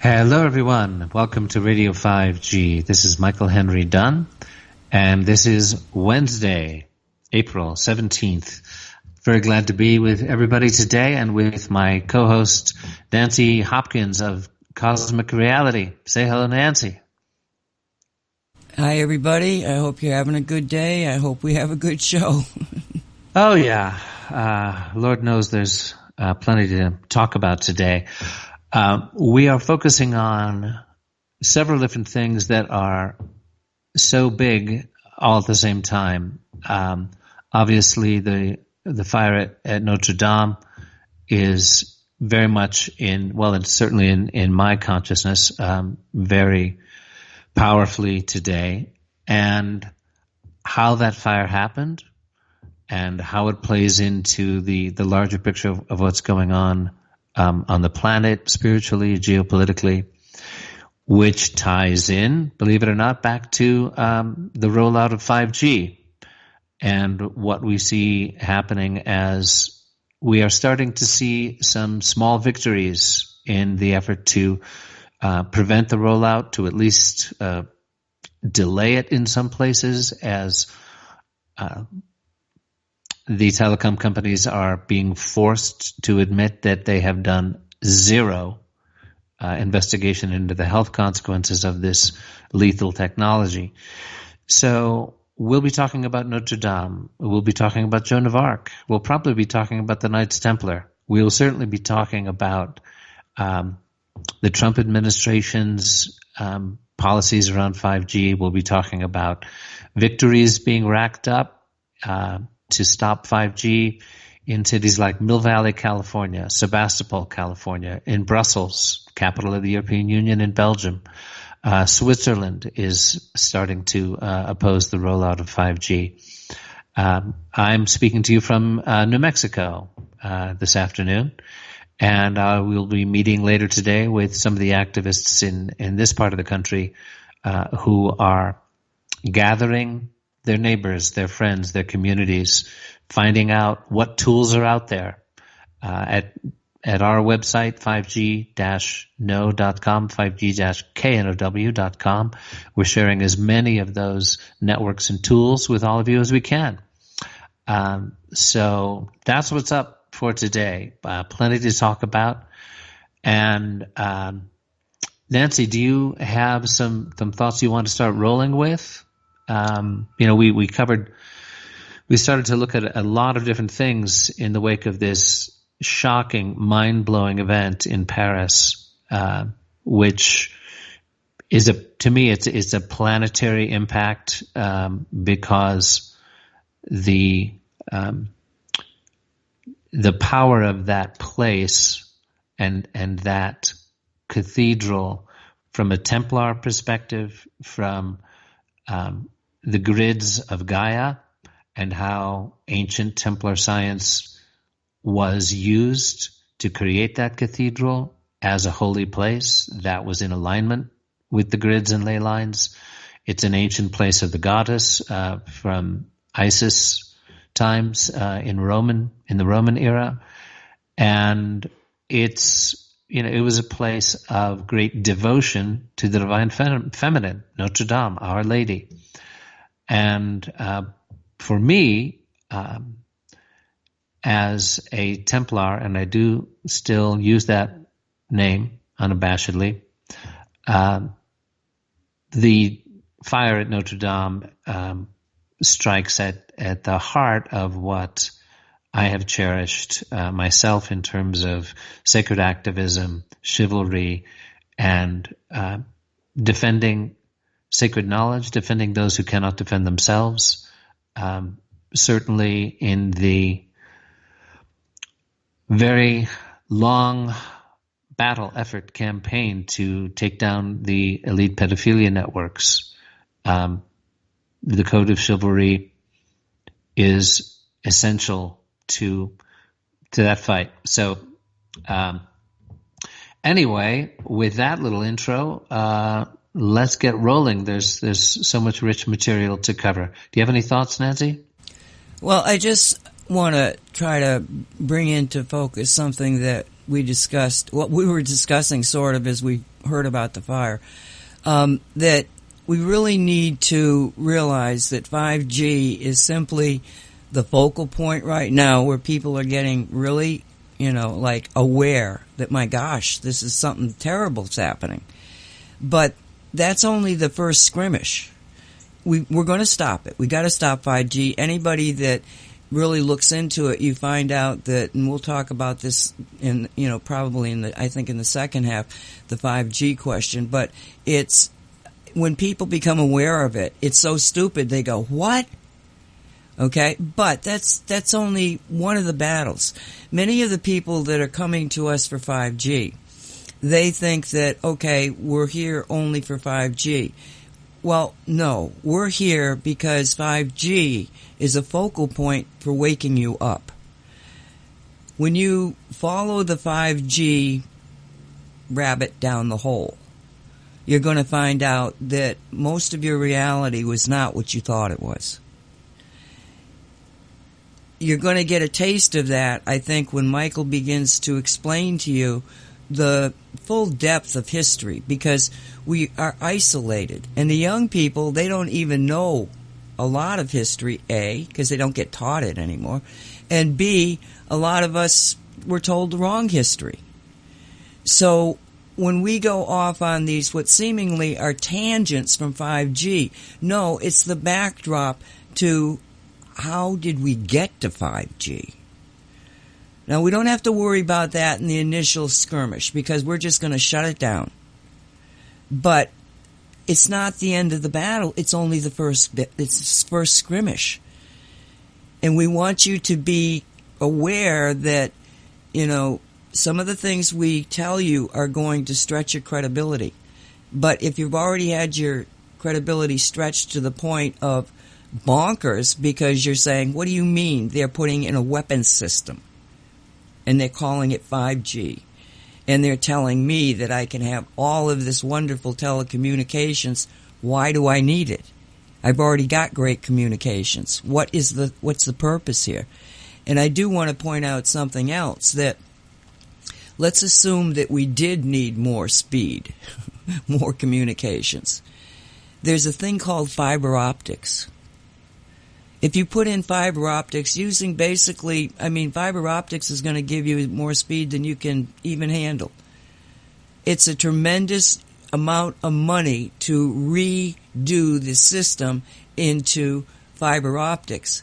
Hello, everyone. Welcome to Radio 5G. This is Michael Henry Dunn, and this is Wednesday, April 17th. Very glad to be with everybody today and with my co-host, Nancy Hopkins of Cosmic Reality. Say hello, Nancy. Hi, everybody. I hope you're having a good day. I hope we have a good show. Oh, yeah. Lord knows there's plenty to talk about today. We are focusing on several different things that are so big all at the same time. Obviously, the fire at Notre Dame is very much it's certainly in my consciousness, very powerfully today, and how that fire happened and how it plays into the larger picture of what's going on the planet, spiritually, geopolitically, which ties in, believe it or not, back to the rollout of 5G and what we see happening as we are starting to see some small victories in the effort to prevent the rollout, to at least delay it in some places, as the telecom companies are being forced to admit that they have done zero investigation into the health consequences of this lethal technology. So we'll be talking about Notre Dame. We'll be talking about Joan of Arc. We'll probably be talking about the Knights Templar. We'll certainly be talking about the Trump administration's policies around 5G. We'll be talking about victories being racked up to stop 5G in cities like Mill Valley, California, Sebastopol, California, in Brussels, capital of the European Union, in Belgium. Switzerland is starting to oppose the rollout of 5G. I'm speaking to you from New Mexico this afternoon, and we'll be meeting later today with some of the activists in this part of the country who are gathering their neighbors, their friends, their communities, finding out what tools are out there. At our website, 5G-know.com, 5G-know.com, we're sharing as many of those networks and tools with all of you as we can. So that's what's up for today. Plenty to talk about. And Nancy, do you have some thoughts you want to start rolling with? We started to look at a lot of different things in the wake of this shocking, mind-blowing event in Paris, which is to me, it's a planetary impact, because the power of that place and that cathedral from a Templar perspective, from the grids of Gaia and how ancient Templar science was used to create that cathedral as a holy place that was in alignment with the grids and ley lines. It's an ancient place of the goddess from Isis times in the Roman era, and it was a place of great devotion to the divine feminine, Notre Dame, Our Lady. And for me, as a Templar, and I do still use that name unabashedly, the fire at Notre Dame strikes at the heart of what I have cherished myself in terms of sacred activism, chivalry, and defending sacred knowledge, defending those who cannot defend themselves. Certainly in the very long battle effort campaign to take down the elite pedophilia networks, the code of chivalry is essential to that fight. So anyway, with that little intro, let's get rolling. There's so much rich material to cover. Do you have any thoughts, Nancy? Well, I just want to try to bring into focus something that we discussed, what we were discussing sort of as we heard about the fire, that we really need to realize that 5G is simply the focal point right now where people are getting really, like aware that, my gosh, this is something terrible's happening. But that's only the first skirmish. We're going to stop it. We got to stop 5G. Anybody that really looks into it, you find out that, and we'll talk about this in, probably in the second half, the 5G question, but it's when people become aware of it, it's so stupid they go, what? Okay, but that's only one of the battles. Many of the people that are coming to us for 5G, they think that, okay, we're here only for 5G. Well, no, we're here because 5G is a focal point for waking you up. When you follow the 5G rabbit down the hole, you're going to find out that most of your reality was not what you thought it was. You're going to get a taste of that, I think, when Michael begins to explain to you the full depth of history, because we are isolated. And the young people, they don't even know a lot of history, A, because they don't get taught it anymore, and B, a lot of us were told the wrong history. So when we go off on these, what seemingly are tangents from 5G, no, it's the backdrop to how did we get to 5G? Now, we don't have to worry about that in the initial skirmish because we're just going to shut it down. But it's not the end of the battle. It's only the first bit. It's the first skirmish. And we want you to be aware that, some of the things we tell you are going to stretch your credibility. But if you've already had your credibility stretched to the point of bonkers because you're saying, what do you mean they're putting in a weapons system? And they're calling it 5G. And they're telling me that I can have all of this wonderful telecommunications. Why do I need it? I've already got great communications. What's the purpose here? And I do want to point out something else, that let's assume that we did need more speed, more communications. There's a thing called fiber optics. If you put in fiber optics using fiber optics is going to give you more speed than you can even handle. It's a tremendous amount of money to redo the system into fiber optics.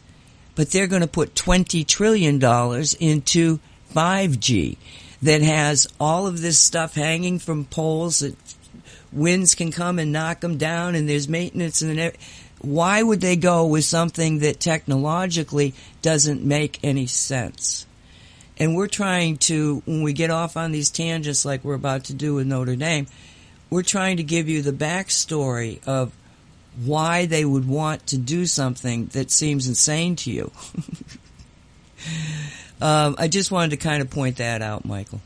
But they're going to put $20 trillion into 5G that has all of this stuff hanging from poles that winds can come and knock them down, and there's maintenance and everything. Why would they go with something that technologically doesn't make any sense? And we're trying to, when we get off on these tangents like we're about to do with Notre Dame, we're trying to give you the backstory of why they would want to do something that seems insane to you. I just wanted to kind of point that out, Michael.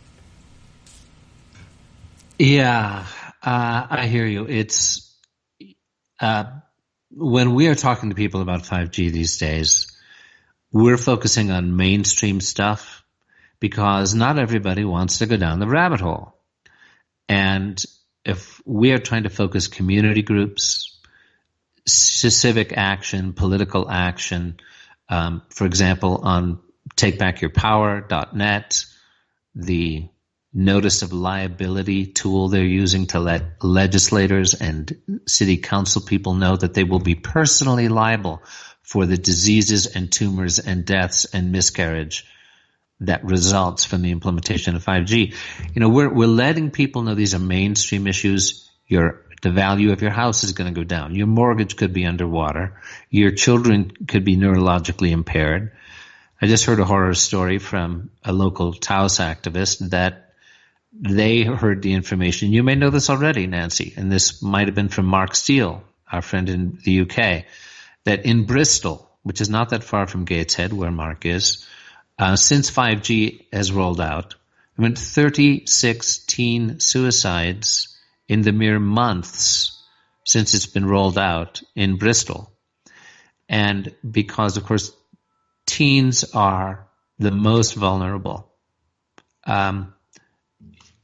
Yeah, I hear you. It's when we are talking to people about 5G these days, we're focusing on mainstream stuff because not everybody wants to go down the rabbit hole. And if we are trying to focus community groups, civic action, political action, for example, on takebackyourpower.net, the notice of liability tool they're using to let legislators and city council people know that they will be personally liable for the diseases and tumors and deaths and miscarriage that results from the implementation of 5G. We're letting people know these are mainstream issues. The value of your house is going to go down. Your mortgage could be underwater. Your children could be neurologically impaired. I just heard a horror story from a local Taos activist that they heard the information. You may know this already, Nancy, and this might have been from Mark Steele, our friend in the UK, that in Bristol, which is not that far from Gateshead, where Mark is, since 5G has rolled out, 36 teen suicides in the mere months since it's been rolled out in Bristol. And because, of course, teens are the most vulnerable.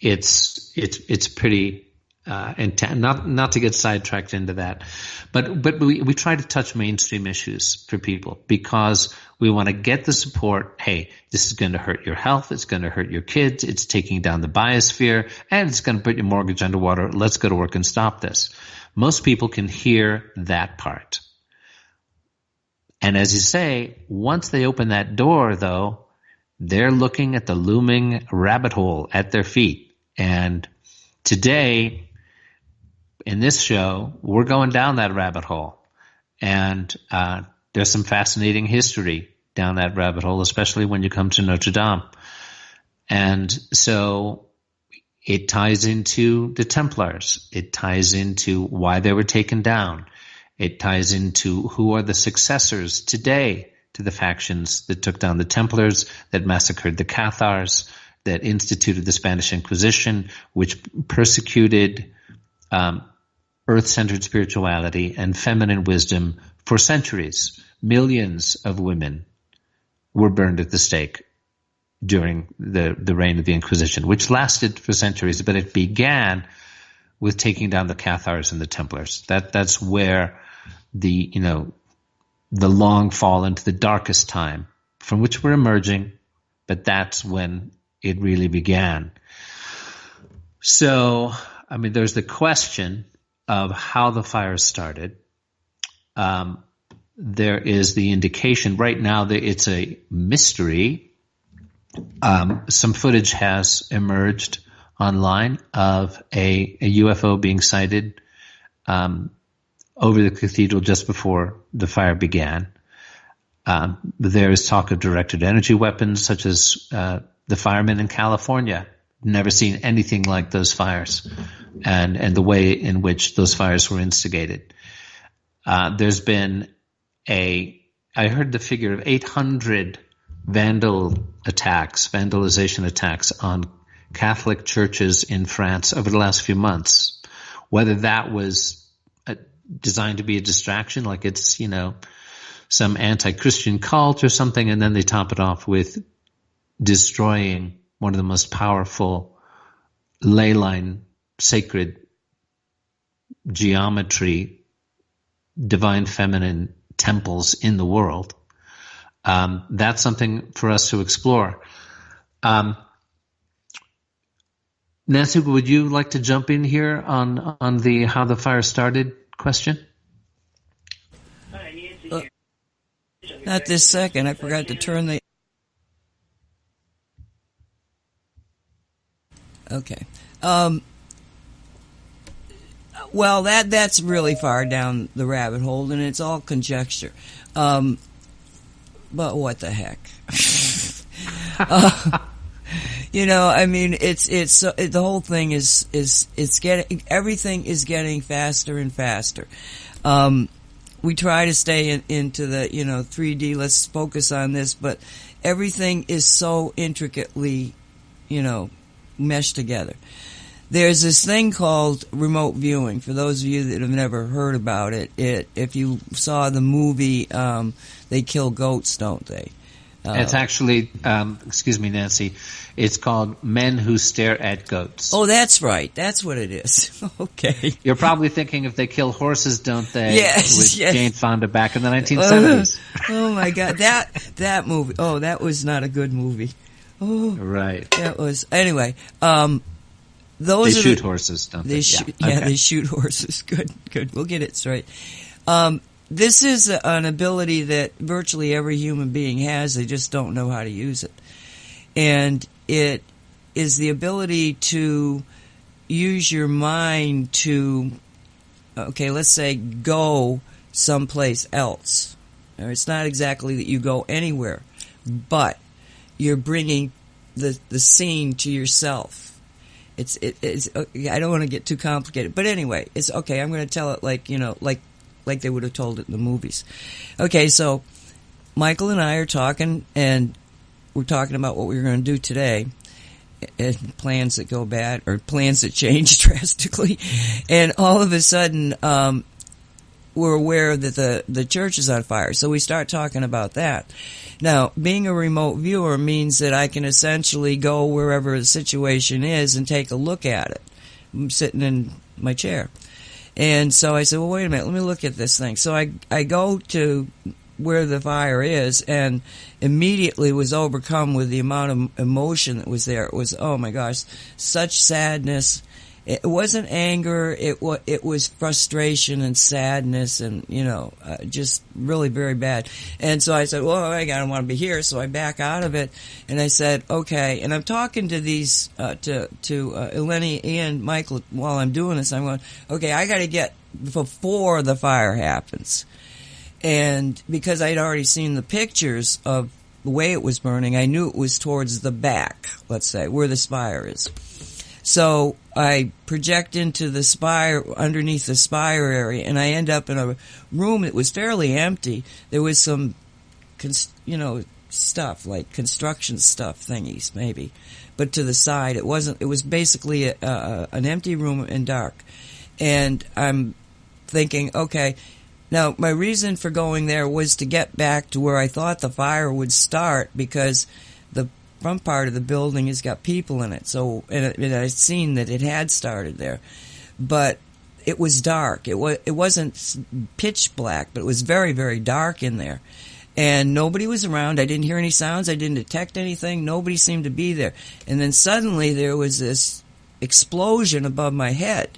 it's pretty intense. Not to get sidetracked into that, but we try to touch mainstream issues for people because we want to get the support. Hey, this is going to hurt your health. It's going to hurt your kids. It's taking down the biosphere, and it's going to put your mortgage underwater. Let's go to work and stop this. Most people can hear that part. And as you say, once they open that door, though, they're looking at the looming rabbit hole at their feet. And today, in this show, we're going down that rabbit hole. And there's some fascinating history down that rabbit hole, especially when you come to Notre Dame. And so it ties into the Templars. It ties into why they were taken down. It ties into who are the successors today to the factions that took down the Templars, that massacred the Cathars, that instituted the Spanish Inquisition, which persecuted earth-centered spirituality and feminine wisdom for centuries. Millions of women were burned at the stake during the reign of the Inquisition, which lasted for centuries, but it began with taking down the Cathars and the Templars. That's where the long fall into the darkest time from which we're emerging, but that's when it really began. So, I mean, there's the question of how the fire started. There is the indication right now that it's a mystery. Some footage has emerged online of a UFO being sighted over the cathedral just before the fire began. There is talk of directed energy weapons, such as the firemen in California. Never seen anything like those fires, and the way in which those fires were instigated. There's been I heard the figure of 800 vandalization attacks on Catholic churches in France over the last few months. Whether that was designed to be a distraction, like it's, some anti-Christian cult or something, and then they top it off with destroying one of the most powerful ley line, sacred geometry, divine feminine temples in the world. That's something for us to explore. Nancy, would you like to jump in here on the how the fire started question? Not this second. I forgot to turn the... Okay. Well, that's really far down the rabbit hole, and it's all conjecture. But what the heck? I mean, it's the whole thing it's getting, everything is getting faster and faster. We try to stay into the 3D. Let's focus on this, but everything is so intricately, meshed together. There's this thing called remote viewing. For those of you that have never heard about it, if you saw the movie, they kill goats, don't they? It's actually, excuse me, Nancy, it's called Men Who Stare at Goats. Oh, that's right. That's what it is. Okay. You're probably thinking if they kill horses, don't they? Yes. With yes. Jane Fonda back in the 1970s. Oh my God. That movie. Oh, that was not a good movie. Oh. Right. That was, anyway, those they are shoot horses, don't they? They shoot horses. Good. We'll get it straight. This is an ability that virtually every human being has. They just don't know how to use it. And it is the ability to use your mind to, let's say go someplace else. Now, it's not exactly that you go anywhere, but you're bringing the scene to yourself. It's I don't want to get too complicated, but anyway, it's okay. I'm going to tell it like they would have told it in the movies. Okay, so Michael and I are talking, and we're talking about what we're going to do today, and plans that go bad, or plans that change drastically, and all of a sudden, we're aware that the church is on fire, so we start talking about that. Now, being a remote viewer means that I can essentially go wherever the situation is and take a look at it. I'm sitting in my chair. And so I said, well, wait a minute, let me look at this thing. So I go to where the fire is and immediately was overcome with the amount of emotion that was there. It was, oh my gosh, such sadness. It wasn't anger, it was frustration and sadness and, just really very bad. And so I said, well, I don't want to be here, so I back out of it. And I said, okay. And I'm talking to these, to Eleni and Michael while I'm doing this. I'm going, okay, I got to get before the fire happens. And because I'd already seen the pictures of the way it was burning, I knew it was towards the back, let's say, where the spire is. So I project into the spire, underneath the spire area, and I end up in a room that was fairly empty. There was some, stuff, like construction stuff thingies, maybe. But to the side, it wasn't, it was basically an empty room and dark. And I'm thinking, okay, now my reason for going there was to get back to where I thought the fire would start, because the front part of the building has got people in it. So, and I'd seen that it had started there, but it was dark. It wasn't pitch black, but it was very, very dark in there, and nobody was around. I didn't hear any sounds. I didn't detect anything. Nobody seemed to be there. And then suddenly there was this explosion above my head,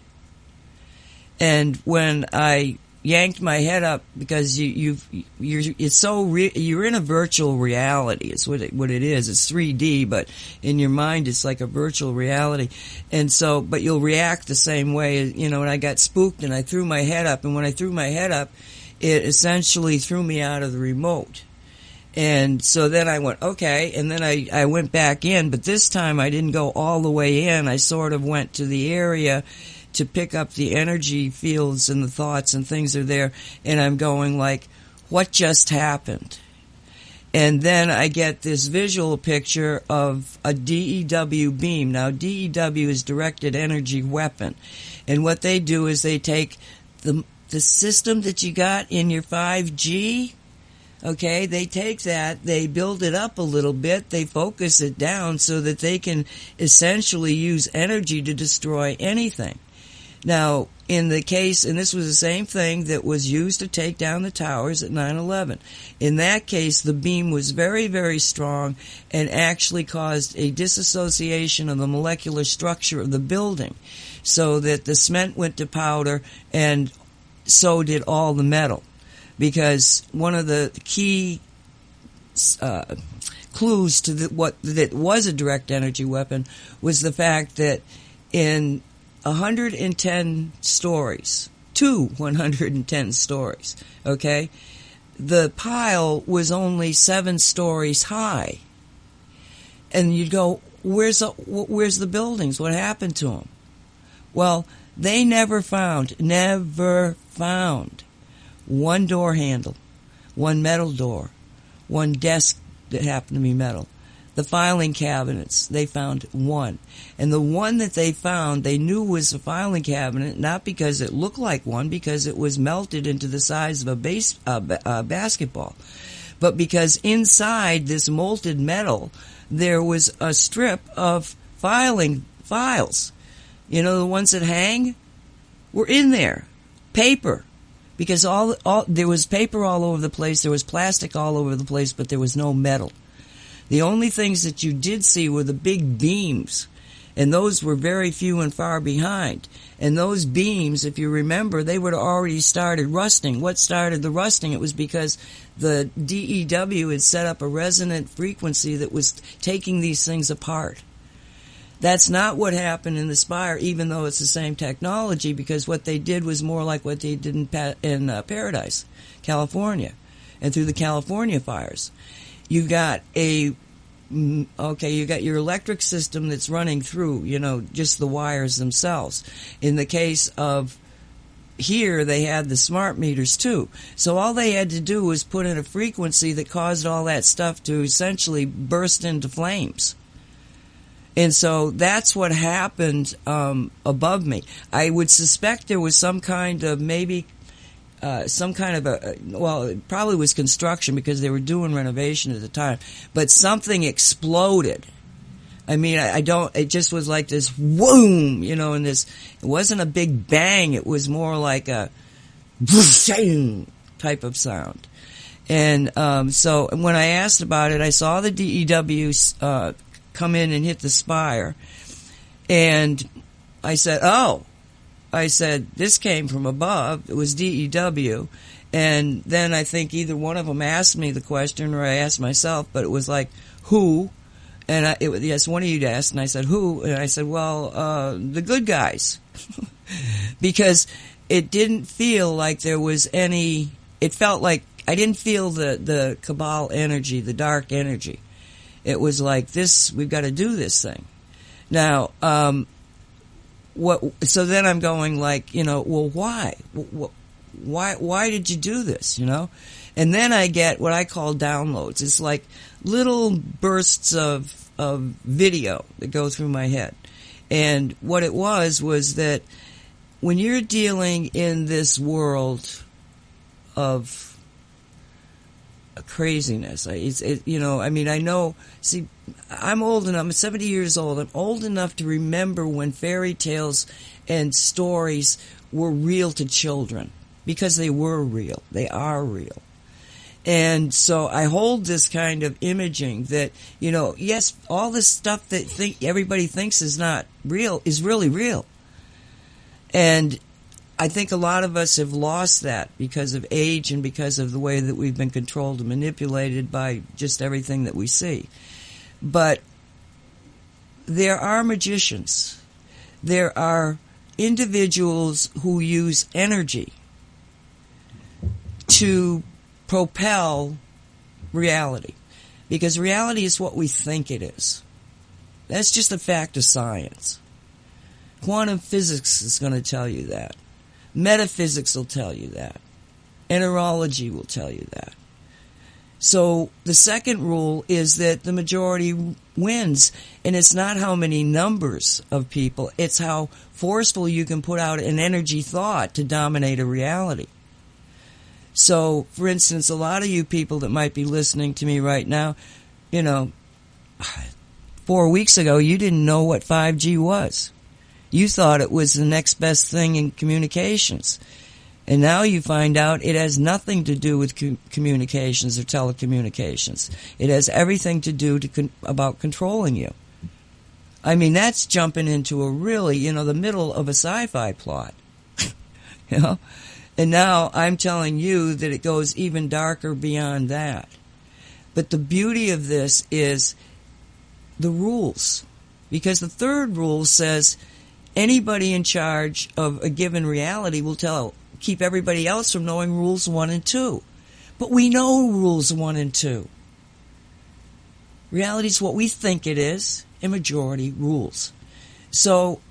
and when I yanked my head up, because you're in a virtual reality. It's what it is. It's 3D, but in your mind it's like a virtual reality. And so, but you'll react the same way, and I got spooked and I threw my head up, and when I threw my head up, it essentially threw me out of the remote. And so then I went, okay, and then I went back in, but this time I didn't go all the way in. I sort of went to the area to pick up the energy fields and the thoughts and things are there, and I'm going like, what just happened? And then I get this visual picture of a DEW beam. Now, DEW is directed energy weapon, and what they do is they take the system that you got in your 5G, okay, they take that, they build it up a little bit, they focus it down so that they can essentially use energy to destroy anything. Now, in the case, and this was the same thing that was used to take down the towers at 9/11. In that case, the beam was very, very strong and actually caused a disassociation of the molecular structure of the building, so that the cement went to powder, and so did all the metal. Because one of the key clues to what that was a direct energy weapon was the fact that in 110 stories, 110 stories, okay, the pile was only 7 stories high. And you'd go, where's the buildings? What happened to them? Well, they never found one door handle, one metal door, one desk that happened to be metal. The filing cabinets, they found one. And the one that they found, they knew was a filing cabinet, not because it looked like one, because it was melted into the size of a basketball, but because inside this molten metal, there was a strip of files. The ones that hang were in there. Paper. Because there was paper all over the place, there was plastic all over the place, but there was no metal. The only things that you did see were the big beams, and those were very few and far behind. And those beams, if you remember, they would have already started rusting. What started the rusting? It was because the DEW had set up a resonant frequency that was taking these things apart. That's not what happened in the Spire, even though it's the same technology, because what they did was more like what they did in Paradise, California, and through the California fires. You got you got your electric system that's running through, just the wires themselves. In the case of here, they had the smart meters too. So all they had to do was put in a frequency that caused all that stuff to essentially burst into flames. And so that's what happened above me. I would suspect there was some kind of maybe some kind of it probably was construction because they were doing renovation at the time, but something exploded. I mean, it just was like this whoom, and it wasn't a big bang, it was more like a whoosh type of sound. And so when I asked about it, I saw the DEW come in and hit the spire, and I said, this came from above. It was DEW. And then I think either one of them asked me the question or I asked myself, but it was like, who? And yes, one of you asked, and I said, who? And I said, well, the good guys. Because it didn't feel like there was any, it felt like I didn't feel the cabal energy, the dark energy. It was like this, we've got to do this thing. Now, so then I'm going like, well, why? Why did you do this, And then I get what I call downloads. It's like little bursts of video that go through my head. And what it was that when you're dealing in this world of craziness, I know, see, I'm old enough, I'm 70 years old, I'm old enough to remember when fairy tales and stories were real to children, because they were real, they are real. And so I hold this kind of imaging that, yes, all this stuff that everybody thinks is not real is really real. And I think a lot of us have lost that because of age and because of the way that we've been controlled and manipulated by just everything that we see. But there are magicians. There are individuals who use energy to propel reality. Because reality is what we think it is. That's just a fact of science. Quantum physics is going to tell you that. Metaphysics will tell you that. Enterology will tell you that. So the second rule is that the majority wins, and it's not how many numbers of people, it's how forceful you can put out an energy thought to dominate a reality. So, for instance, a lot of you people that might be listening to me right now, 4 weeks ago, you didn't know what 5G was. You thought it was the next best thing in communications. And now you find out it has nothing to do with communications or telecommunications. It has everything to do about controlling you. I mean, that's jumping into a really, the middle of a sci-fi plot. And now I'm telling you that it goes even darker beyond that. But the beauty of this is the rules. Because the third rule says anybody in charge of a given reality will keep everybody else from knowing rules 1 and 2. But we know rules 1 and 2. Reality is what we think it is, and majority rules. So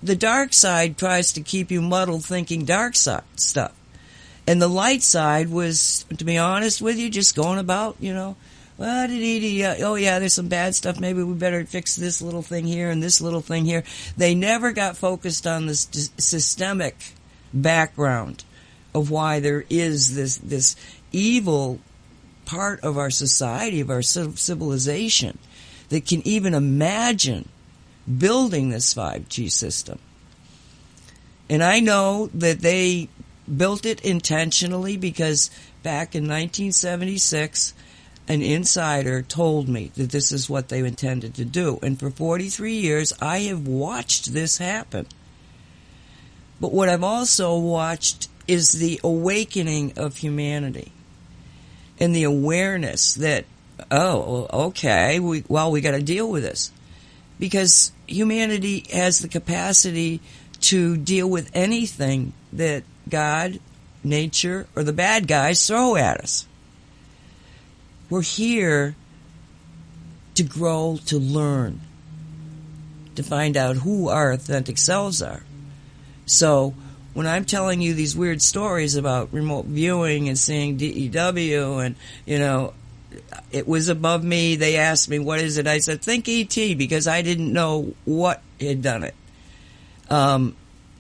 the dark side tries to keep you muddled thinking dark side stuff. And the light side was, to be honest with you, just going about, there's some bad stuff. Maybe we better fix this little thing here and this little thing here. They never got focused on this systemic background of why there is this evil part of our society, of our civilization, that can even imagine building this 5G system. And I know that they built it intentionally because back in 1976, an insider told me that this is what they intended to do. And for 43 years, I have watched this happen. But what I've also watched is the awakening of humanity and the awareness that, okay, we got to deal with this. Because humanity has the capacity to deal with anything that God, nature, or the bad guys throw at us. We're here to grow, to learn, to find out who our authentic selves are. So when I'm telling you these weird stories about remote viewing and seeing DEW and, it was above me. They asked me, what is it? I said, think ET, because I didn't know what had done it.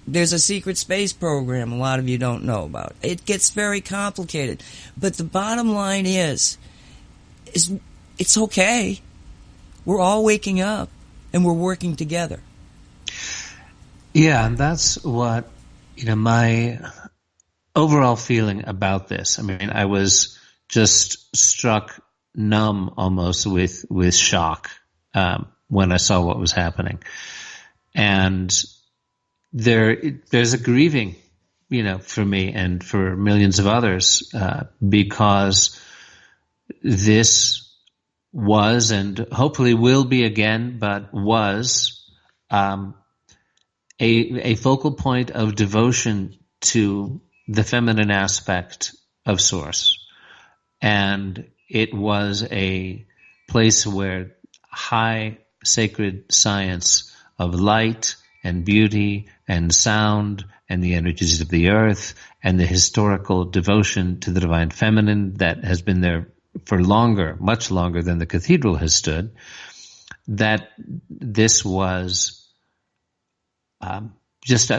There's a secret space program a lot of you don't know about. It gets very complicated. But the bottom line is it's okay. We're all waking up and we're working together. Yeah, and that's what, my overall feeling about this. I mean, I was just struck numb almost with shock when I saw what was happening. And there's a grieving, for me and for millions of others, because this was, and hopefully will be again, but was a focal point of devotion to the feminine aspect of Source. And it was a place where high sacred science of light and beauty and sound and the energies of the earth and the historical devotion to the divine feminine that has been there for longer, much longer than the cathedral has stood, that this was just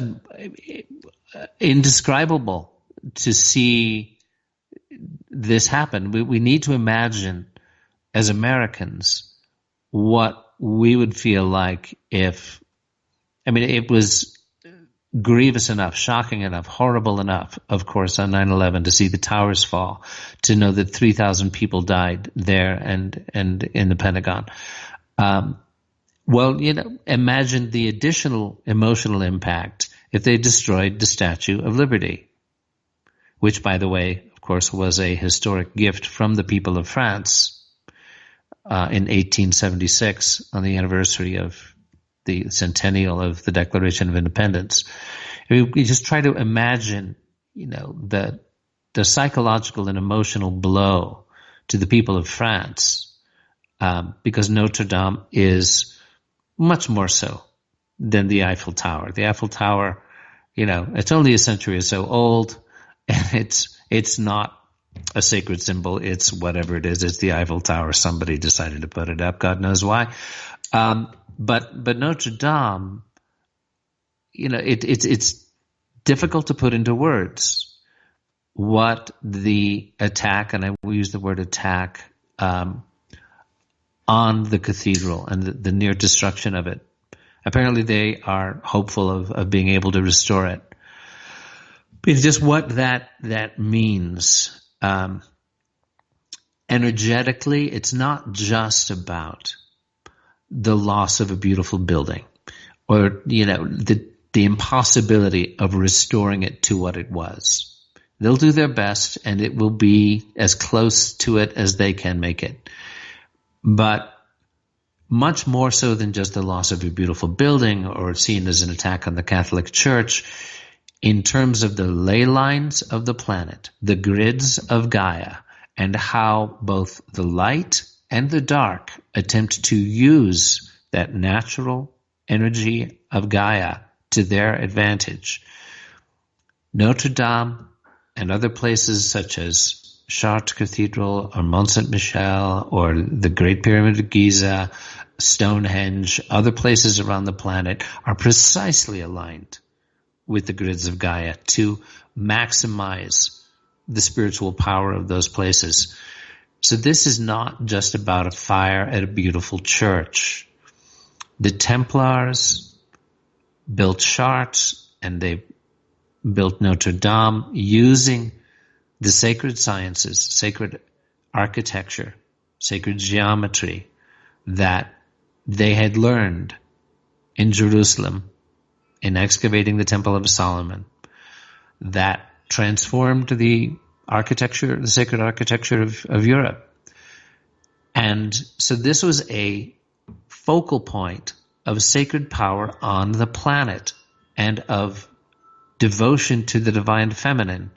indescribable to see this happen. We need to imagine as Americans what we would feel like if, it was grievous enough, shocking enough, horrible enough, of course, on 9/11 to see the towers fall, to know that 3,000 people died there and in the Pentagon. Imagine the additional emotional impact if they destroyed the Statue of Liberty, which, by the way, of course, was a historic gift from the people of France in 1876 on the anniversary of the centennial of the Declaration of Independence. We just try to imagine, the psychological and emotional blow to the people of France, because Notre Dame is much more so than the Eiffel Tower. The Eiffel Tower, it's only a century or so old, and it's not a sacred symbol. It's whatever it is. It's the Eiffel Tower. Somebody decided to put it up. God knows why. But Notre Dame, it's difficult to put into words what the attack, and I will use the word attack, on the cathedral and the near destruction of it. Apparently they are hopeful of being able to restore it. But just what that means. Energetically, it's not just about the loss of a beautiful building or, the impossibility of restoring it to what it was. They'll do their best and it will be as close to it as they can make it. But much more so than just the loss of a beautiful building or seen as an attack on the Catholic Church, in terms of the ley lines of the planet, the grids of Gaia, and how both the light and the dark attempt to use that natural energy of Gaia to their advantage. Notre Dame and other places such as Chartres Cathedral or Mont Saint-Michel or the Great Pyramid of Giza, Stonehenge, other places around the planet are precisely aligned with the grids of Gaia to maximize the spiritual power of those places. So this is not just about a fire at a beautiful church. The Templars built Chartres and they built Notre Dame using the sacred sciences, sacred architecture, sacred geometry that they had learned in Jerusalem in excavating the Temple of Solomon, that transformed the architecture, the sacred architecture of Europe. And so this was a focal point of sacred power on the planet and of devotion to the divine feminine.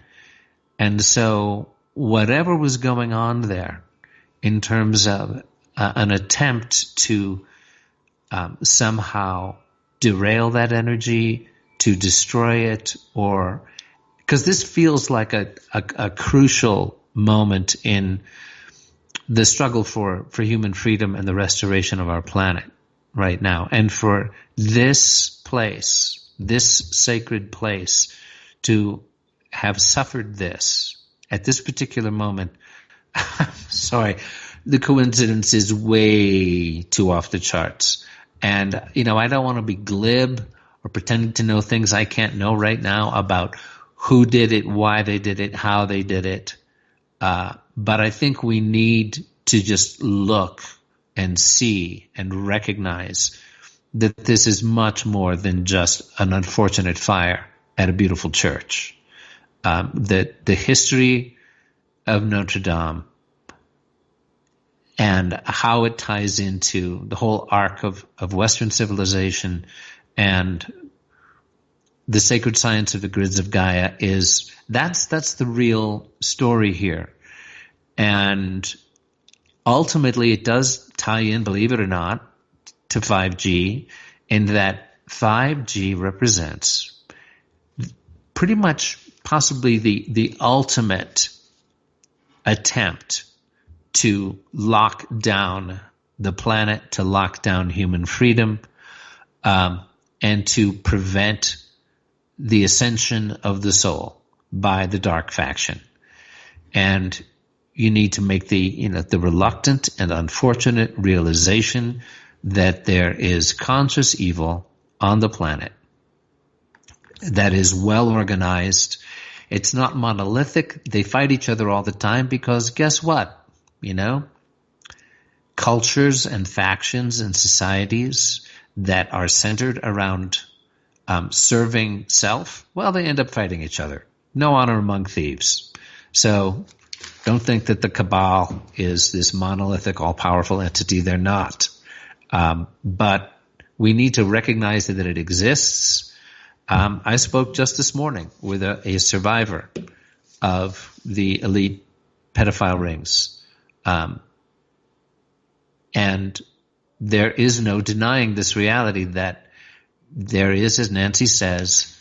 And so whatever was going on there in terms of an attempt to somehow derail that energy, to destroy it, or because this feels like a crucial moment in the struggle for human freedom and the restoration of our planet right now. And for this place, this sacred place to have suffered this at this particular moment, sorry, the coincidence is way too off the charts. And, I don't want to be glib or pretending to know things I can't know right now about who did it, why they did it, how they did it. But I think we need to just look and see and recognize that this is much more than just an unfortunate fire at a beautiful church. That the history of Notre Dame and how it ties into the whole arc of Western civilization and the sacred science of the grids of Gaia that's the real story here. And ultimately it does tie in, believe it or not, to 5G, in that 5G represents pretty much possibly the ultimate attempt to lock down the planet, to lock down human freedom, and to prevent the ascension of the soul by the dark faction. And you need to make the reluctant and unfortunate realization that there is conscious evil on the planet that is well organized. It's not monolithic. They fight each other all the time because guess what? Cultures and factions and societies that are centered around serving self, well, they end up fighting each other. No honor among thieves. So don't think that the cabal is this monolithic, all-powerful entity. They're not. But we need to recognize that it exists. I spoke just this morning with a survivor of the elite pedophile rings. And there is no denying this reality that there is, as Nancy says,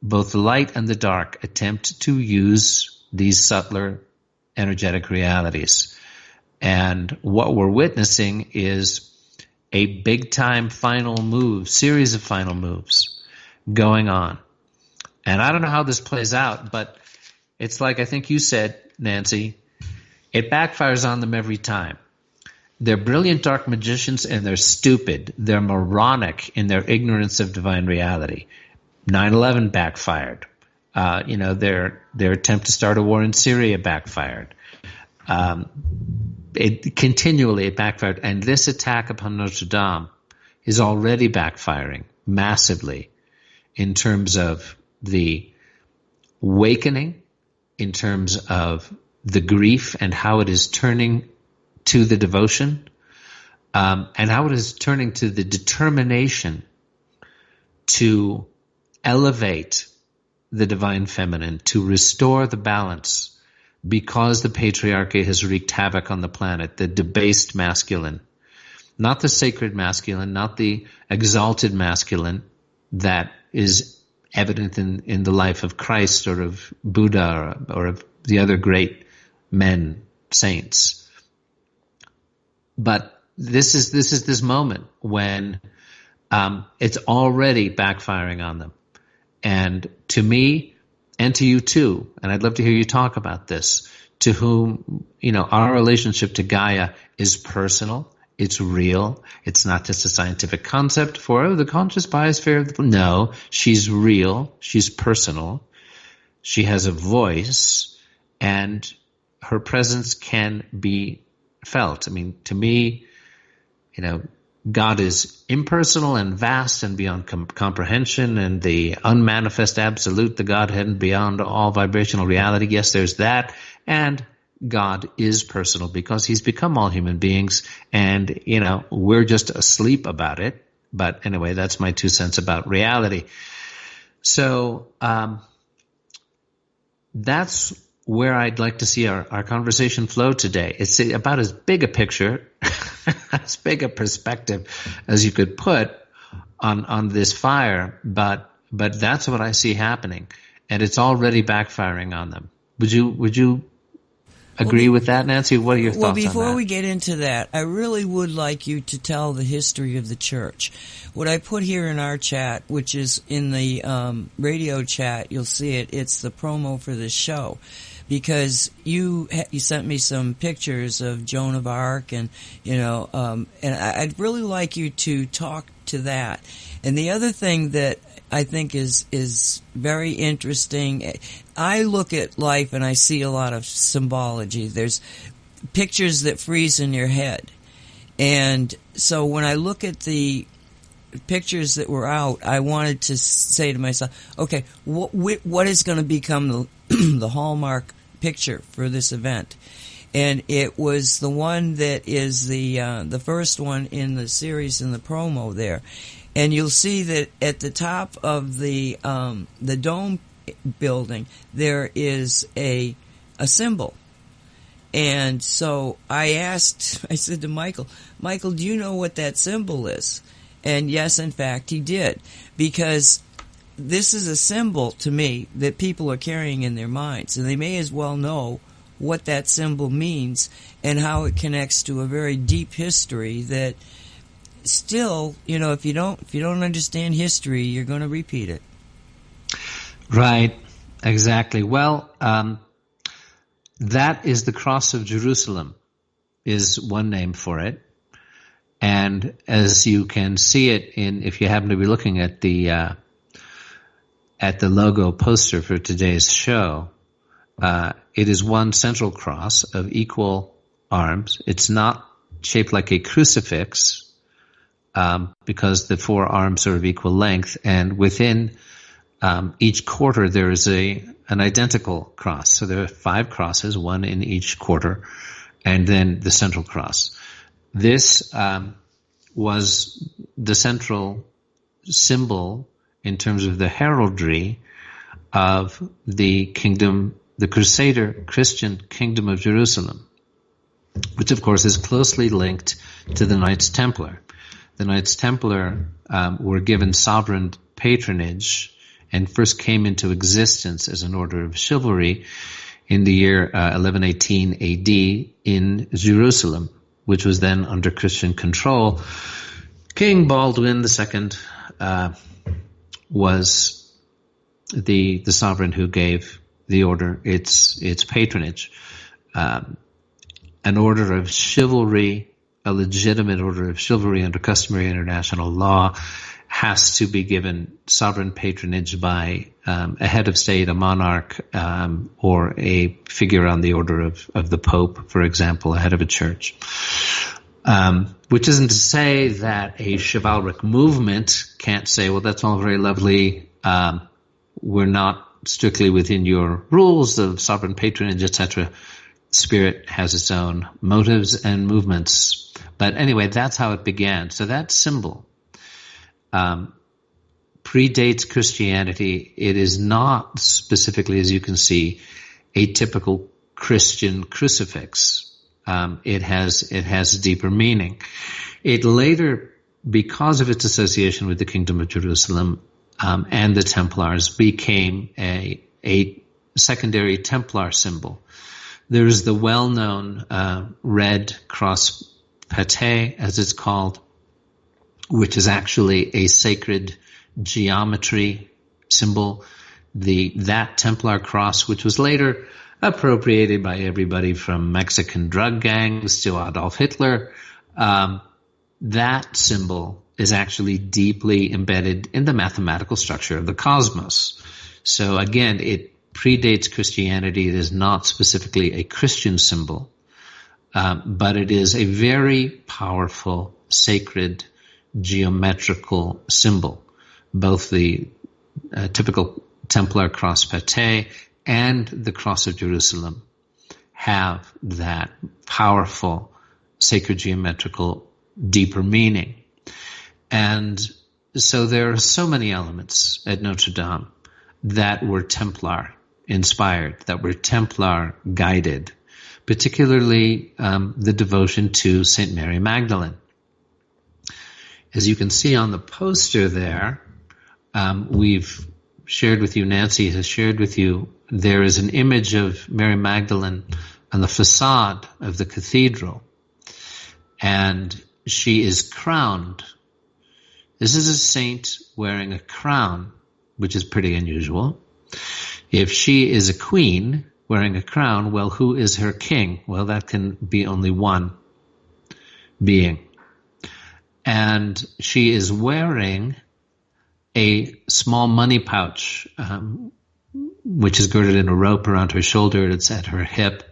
both the light and the dark attempt to use these subtler energetic realities. And what we're witnessing is a big-time series of final moves going on. And I don't know how this plays out, but it's like I think you said, Nancy, it backfires on them every time. They're brilliant dark magicians and they're stupid. They're moronic in their ignorance of divine reality. 9/11 backfired. Their attempt to start a war in Syria backfired. It backfired. And this attack upon Notre Dame is already backfiring massively in terms of the awakening, in terms of the grief and how it is turning to the devotion, and how it is turning to the determination to elevate the divine feminine, to restore the balance, because the patriarchy has wreaked havoc on the planet, the debased masculine, not the sacred masculine, not the exalted masculine that is evident in the life of Christ or of Buddha or of the other great men, saints. But this is this moment when it's already backfiring on them. And to me, and to you too, and I'd love to hear you talk about this, to whom, our relationship to Gaia is personal, it's real, it's not just a scientific concept for, the conscious biosphere. No, she's real, she's personal, she has a voice, and her presence can be felt. I mean, to me, God is impersonal and vast and beyond comprehension, and the unmanifest absolute, the Godhead, and beyond all vibrational reality. Yes, there's that. And God is personal because he's become all human beings, and, we're just asleep about it. But anyway, that's my 2 cents about reality. So that's where I'd like to see our conversation flow today. It's about as big a picture, as big a perspective as you could put on this fire, but that's what I see happening, and it's already backfiring on them. Would you agree with that, Nancy? What are your Well, thoughts on before that? we get into that, I really would like you to tell the history of the church. What I put here in our chat, which is in the radio chat, you'll see it. It's the promo for this show, because you sent me some pictures of Joan of Arc, and and I'd really like you to talk to that. And the other thing that I think is very interesting. I look at life and I see a lot of symbology. There's pictures that freeze in your head. And so when I look at the pictures that were out, I wanted to say to myself, okay, what is going to become the hallmark picture for this event? And it was the one that is the first one in the series in the promo there. And you'll see that at the top of the dome building, there is a symbol. And so I said to Michael, do you know what that symbol is? And yes, in fact, he did. Because this is a symbol to me that people are carrying in their minds. And they may as well know what that symbol means and how it connects to a very deep history that still, if you don't understand history, you're going to repeat it. Right, exactly. Well, that is the cross of Jerusalem, is one name for it. And as you can see it if you happen to be looking at the logo poster for today's show, it is one central cross of equal arms. It's not shaped like a crucifix, because the four arms are of equal length, and within each quarter there is an identical cross. So there are 5 crosses, one in each quarter, and then the central cross. This was the central symbol in terms of the heraldry of the kingdom, the Crusader Christian kingdom of Jerusalem, which of course is closely linked to the Knights Templar. The Knights Templar were given sovereign patronage and first came into existence as an order of chivalry in the year 1118 AD in Jerusalem, which was then under Christian control. King Baldwin II was the sovereign who gave the order its patronage. An order of chivalry, a legitimate order of chivalry under customary international law, has to be given sovereign patronage by a head of state, a monarch, or a figure on the order of the Pope, for example, a head of a church. Which isn't to say that a chivalric movement can't say, well, that's all very lovely. We're not strictly within your rules of sovereign patronage, etc. Spirit has its own motives and movements. But anyway, that's how it began. So that symbol predates Christianity. It is not specifically, as you can see, a typical Christian crucifix. It has deeper meaning. It later, because of its association with the Kingdom of Jerusalem and the Templars, became a secondary Templar symbol. There is the well-known red cross pate, as it's called, which is actually a sacred geometry symbol. That Templar cross, which was later appropriated by everybody from Mexican drug gangs to Adolf Hitler, that symbol is actually deeply embedded in the mathematical structure of the cosmos. So again, it predates Christianity. It is not specifically a Christian symbol, but it is a very powerful, sacred, geometrical symbol. Both the typical Templar cross pate and the cross of Jerusalem have that powerful, sacred, geometrical, deeper meaning. And so there are so many elements at Notre Dame that were Templar inspired, that were Templar guided, particularly the devotion to St. Mary Magdalene. As you can see on the poster there, we've shared with you, Nancy has shared with you, there is an image of Mary Magdalene on the facade of the cathedral, and she is crowned. This is a saint wearing a crown, which is pretty unusual. If she is a queen wearing a crown, well, who is her king? Well, that can be only one being. And she is wearing a small money pouch, which is girded in a rope around her shoulder. It's at her hip.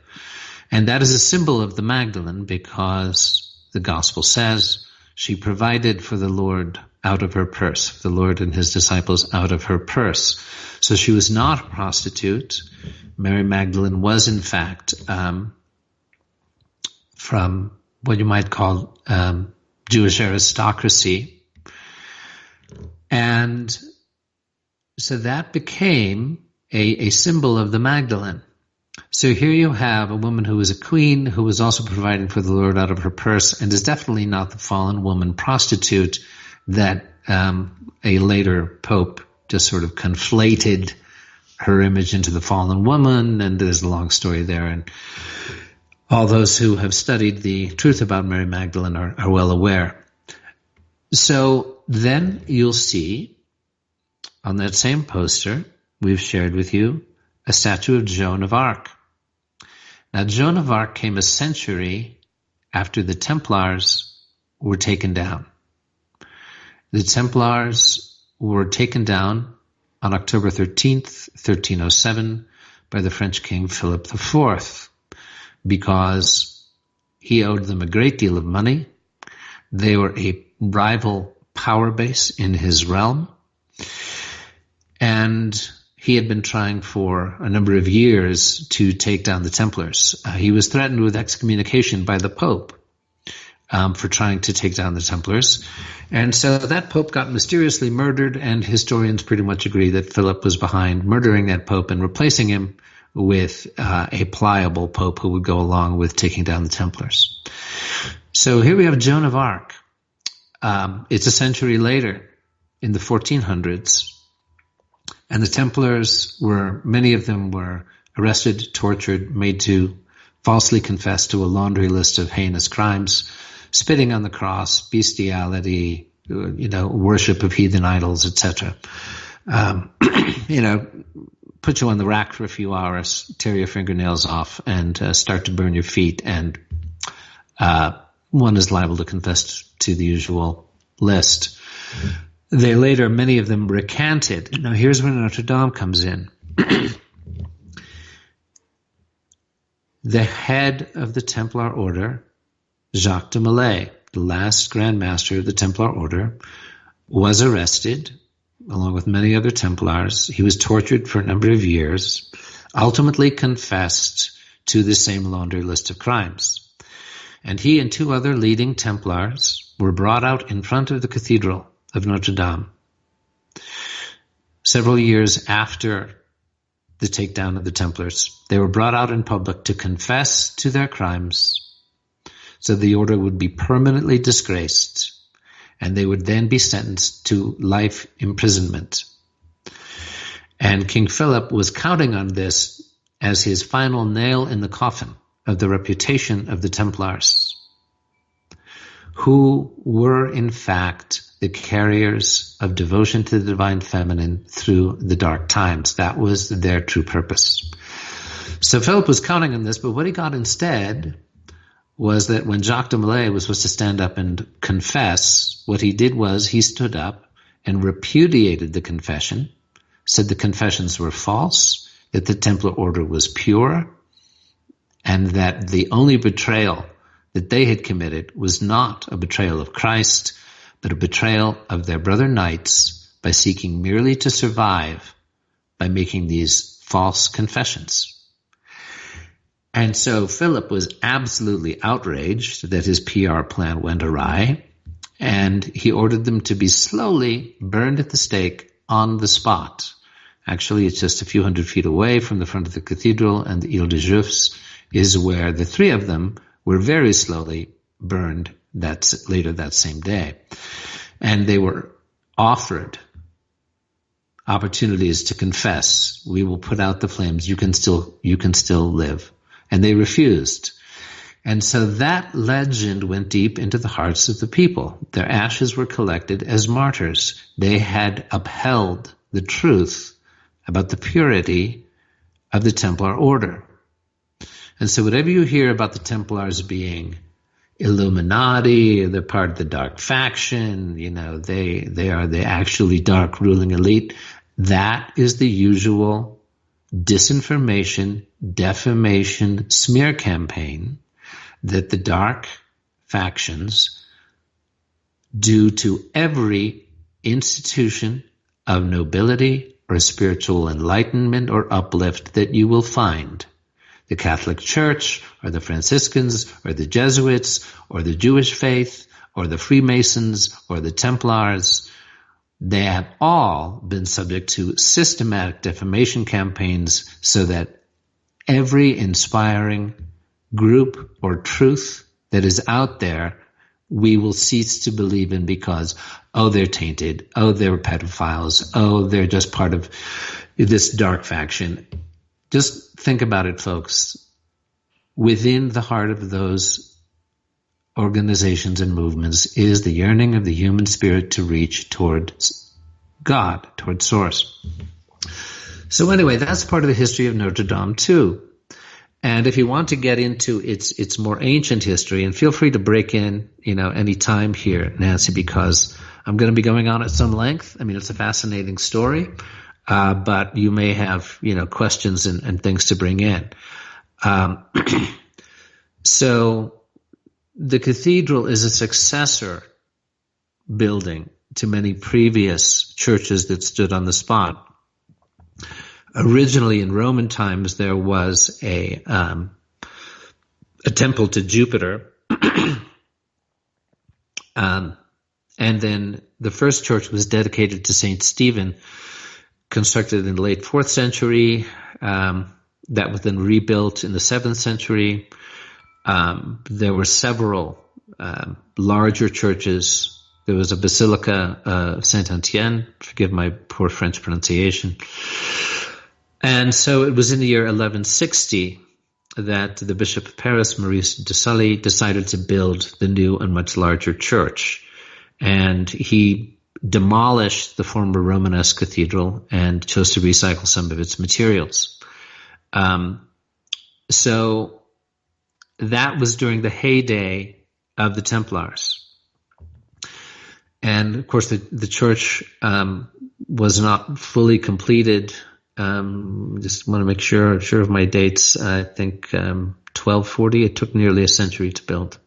And that is a symbol of the Magdalene, because the gospel says she provided for the Lord out of her purse, the Lord and his disciples out of her purse. So she was not a prostitute. Mary Magdalene was, in fact, from what you might call Jewish aristocracy. And so that became a symbol of the Magdalene. So here you have a woman who was a queen, who was also providing for the Lord out of her purse, and is definitely not the fallen woman prostitute that a later pope just sort of conflated her image into the fallen woman, and there's a long story there. And all those who have studied the truth about Mary Magdalene are well aware. So then you'll see on that same poster we've shared with you a statue of Joan of Arc. Now, Joan of Arc came a century after the Templars were taken down. The Templars were taken down on October 13th, 1307, by the French king Philip IV, because he owed them a great deal of money. They were a rival power base in his realm, and he had been trying for a number of years to take down the Templars. He was threatened with excommunication by the Pope for trying to take down the Templars. And so that Pope got mysteriously murdered, and historians pretty much agree that Philip was behind murdering that Pope and replacing him with a pliable Pope who would go along with taking down the Templars. So here we have Joan of Arc. It's a century later, in the 1400s, and the Templars many of them were arrested, tortured, made to falsely confess to a laundry list of heinous crimes: spitting on the cross, bestiality, worship of heathen idols, etc. Put you on the rack for a few hours, tear your fingernails off, and start to burn your feet, and one is liable to confess to the usual list. They later, many of them recanted. Now here's where Notre Dame comes in. The head of the Templar order, Jacques de Molay, the last Grand Master of the Templar order, was arrested along with many other Templars. He was tortured for a number of years, ultimately confessed to the same laundry list of crimes. And he and two other leading Templars were brought out in front of the Cathedral of Notre Dame several years after the takedown of the Templars. They were brought out in public to confess to their crimes, so the order would be permanently disgraced, and they would then be sentenced to life imprisonment. And King Philip was counting on this as his final nail in the coffin of the reputation of the Templars, who were in fact the carriers of devotion to the divine feminine through the dark times. That was their true purpose. So Philip was counting on this, but what he got instead was that when Jacques de Molay was supposed to stand up and confess, what he did was he stood up and repudiated the confession, said the confessions were false, that the Templar order was pure, and that the only betrayal that they had committed was not a betrayal of Christ, but a betrayal of their brother knights by seeking merely to survive by making these false confessions. And so Philip was absolutely outraged that his PR plan went awry, and he ordered them to be slowly burned at the stake on the spot. Actually, it's just a few hundred feet away from the front of the cathedral, and the Ile de Joufs is where the three of them were very slowly burned later that same day. And they were offered opportunities to confess. We will put out the flames. You can still live. and they refused. And so that legend went deep into the hearts of the people. Their ashes were collected as martyrs. They had upheld the truth about the purity of the Templar order. And so whatever you hear about the Templars being Illuminati, they're part of the dark faction, they are the actually dark ruling elite, that is the usual disinformation, defamation, smear campaign that the dark factions do to every institution of nobility or spiritual enlightenment or uplift that you will find. The Catholic Church, or the Franciscans, or the Jesuits, or the Jewish faith, or the Freemasons, or the Templars, they have all been subject to systematic defamation campaigns so that every inspiring group or truth that is out there, we will cease to believe in because, they're tainted, they're pedophiles, they're just part of this dark faction. Just think about it, folks. Within the heart of those organizations and movements is the yearning of the human spirit to reach towards God, towards Source. So anyway, that's part of the history of Notre Dame too. And if you want to get into its more ancient history, and feel free to break in, any time here, Nancy, because I'm going to be going on at some length. I mean, it's a fascinating story, but you may have, questions and things to bring in. So the cathedral is a successor building to many previous churches that stood on the spot. Originally, in Roman times, there was a temple to Jupiter, and then the first church was dedicated to Saint Stephen, constructed in the late 4th century. That was then rebuilt in the 7th century. There were several larger churches. There was a Basilica Saint-Étienne, forgive my poor French pronunciation. And so it was in the year 1160 that the Bishop of Paris, Maurice de Sully, decided to build the new and much larger church. And he demolished the former Romanesque cathedral and chose to recycle some of its materials. So that was during the heyday of the Templars. And of course, the church was not fully completed. Just want to make sure of my dates. I think 1240. It took nearly a century to build.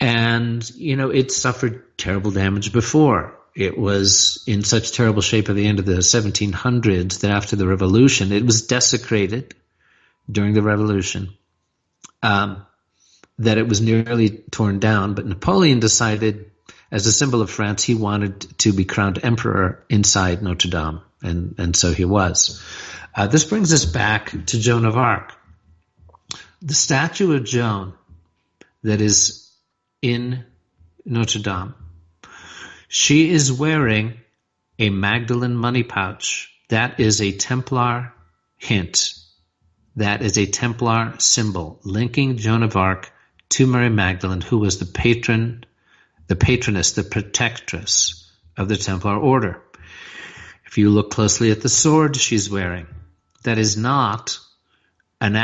And, it suffered terrible damage before. It was in such terrible shape at the end of the 1700s that after the Revolution, it was desecrated during the Revolution, that it was nearly torn down. But Napoleon decided, as a symbol of France, he wanted to be crowned emperor inside Notre Dame. And so he was. This brings us back to Joan of Arc. The statue of Joan that is in Notre Dame, she is wearing a Magdalene money pouch. That is a Templar hint. That is a Templar symbol linking Joan of Arc to Mary Magdalene, who was the patroness, the protectress of the Templar order. If you look closely at the sword she's wearing, that is not an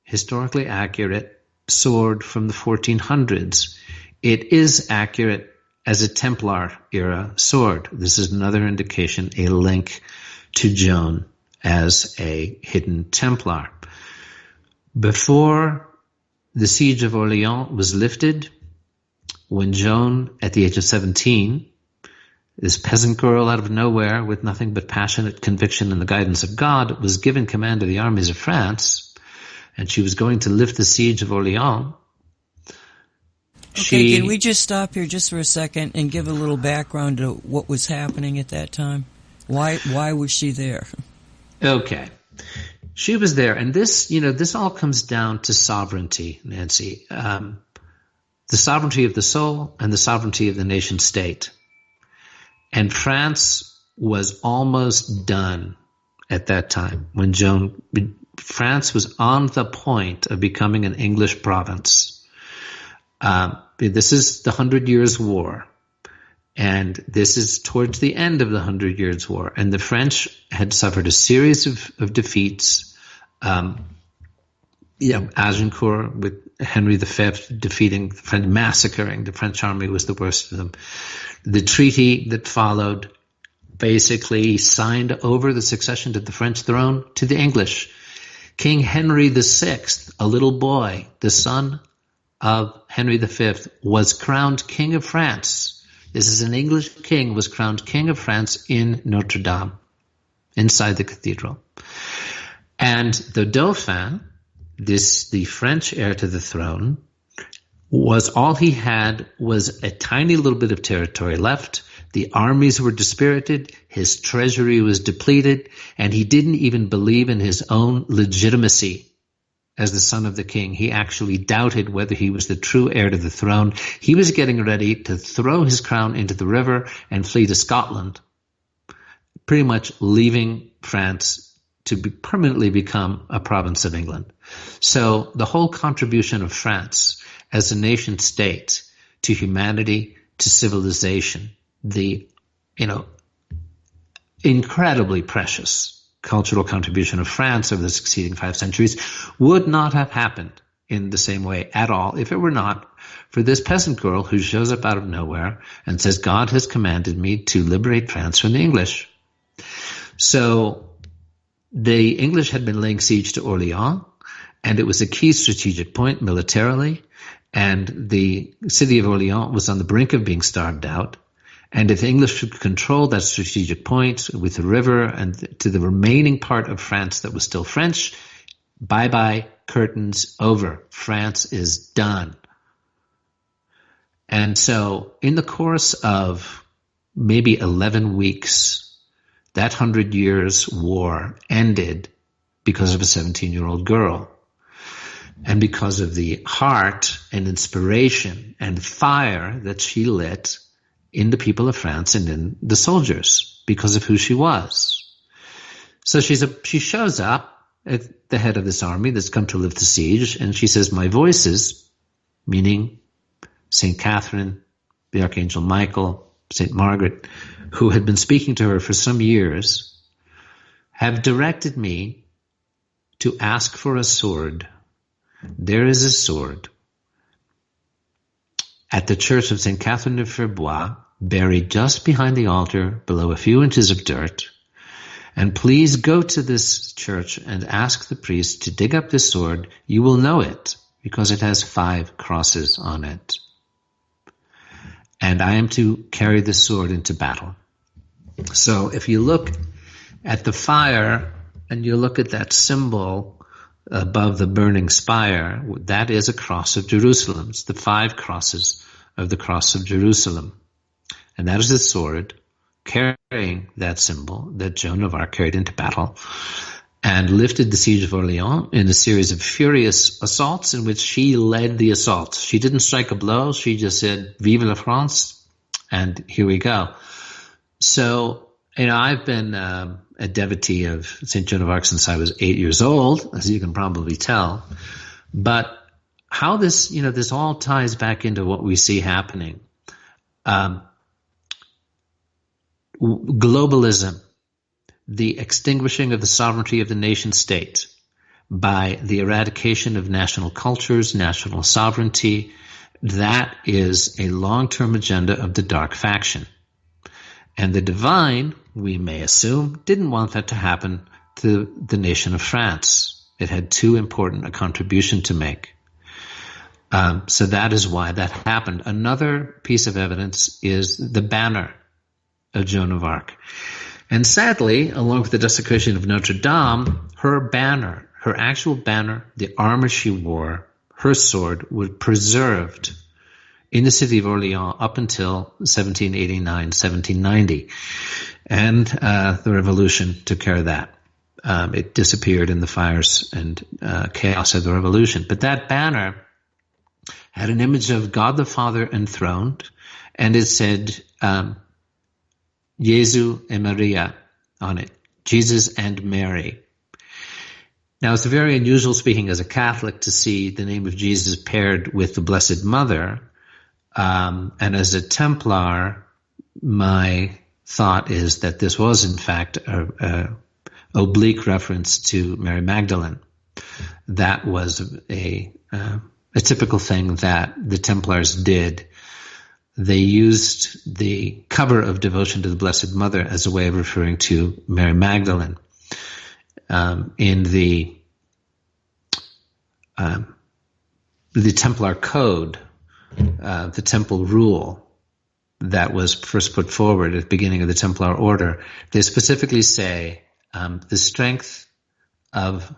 historically accurate sword from the 1400s. It is accurate as a Templar era sword. This is another indication, a link to Joan as a hidden Templar. Before the siege of Orleans was lifted, when Joan, at the age of 17, this peasant girl out of nowhere with nothing but passionate conviction and the guidance of God, was given command of the armies of France, and she was going to lift the siege of Orleans. Okay, can we just stop here just for a second and give a little background to what was happening at that time? Why was she there? Okay. She was there, and this all comes down to sovereignty, Nancy. The sovereignty of the soul and the sovereignty of the nation state. And France was almost done at that time when Joan France was on the point of becoming an English province. This is the 100 Years' War. And this is towards the end of the 100 Years' War. And the French had suffered a series of defeats. Agincourt with Henry V defeating the French, massacring the French army was the worst of them. The treaty that followed basically signed over the succession to the French throne to the English. King Henry VI, a little boy, the son of Henry V, was crowned King of France. This is an English king, was crowned King of France in Notre Dame, inside the cathedral. And the Dauphin, the French heir to the throne, all he had was a tiny little bit of territory left. The armies were dispirited, his treasury was depleted, and he didn't even believe in his own legitimacy as the son of the king. He actually doubted whether he was the true heir to the throne. He was getting ready to throw his crown into the river and flee to Scotland, pretty much leaving France to permanently become a province of England. So the whole contribution of France as a nation state to humanity, to civilization, the incredibly precious cultural contribution of France over the succeeding 5 centuries would not have happened in the same way at all if it were not for this peasant girl who shows up out of nowhere and says, God has commanded me to liberate France from the English. So the English had been laying siege to Orleans, and it was a key strategic point militarily, and the city of Orleans was on the brink of being starved out. And if the English could control that strategic point with the river and to the remaining part of France that was still French, bye-bye, curtains, over. France is done. And so in the course of maybe 11 weeks, that 100 Years' War ended because of a 17-year-old girl. And because of the heart and inspiration and fire that she lit in the people of France and in the soldiers because of who she was. So she shows up at the head of this army that's come to lift the siege, and she says, my voices, meaning St. Catherine, the Archangel Michael, St. Margaret, who had been speaking to her for some years, have directed me to ask for a sword. There is a sword at the church of St. Catherine de Fierbois, buried just behind the altar below a few inches of dirt. And please go to this church and ask the priest to dig up this sword. You will know it because it has 5 crosses on it. And I am to carry this sword into battle. So if you look at the fire and you look at that symbol above the burning spire, that is a cross of Jerusalem. It's the 5 crosses of the cross of Jerusalem. And that is the sword carrying that symbol that Joan of Arc carried into battle and lifted the siege of Orleans in a series of furious assaults in which she led the assault. She didn't strike a blow. She just said, Vive la France, and here we go. So, I've been a devotee of St. Joan of Arc since I was 8 years old, as you can probably tell. But how this, this all ties back into what we see happening. Globalism, the extinguishing of the sovereignty of the nation state by the eradication of national cultures, national sovereignty, that is a long-term agenda of the dark faction. And the divine, we may assume, didn't want that to happen to the nation of France. It had too important a contribution to make. So that is why that happened. Another piece of evidence is the banner of Joan of Arc. And sadly, along with the desecration of Notre Dame, her banner, her actual banner, the armor she wore, her sword, was preserved in the city of Orleans up until 1789, 1790. And the revolution took care of that. It disappeared in the fires and chaos of the revolution. But that banner had an image of God the Father enthroned, and it said, Jesu et Maria on it, Jesus and Mary. And the Now, it's very unusual, speaking as a Catholic, to see the name of Jesus paired with the Blessed Mother. And as a Templar, my thought is that this was, in fact, a oblique reference to Mary Magdalene. That was a typical thing that the Templars did. They used the cover of Devotion to the Blessed Mother as a way of referring to Mary Magdalene. In the Templar Code, the Temple Rule that was first put forward at the beginning of the Templar Order, they specifically say the strength of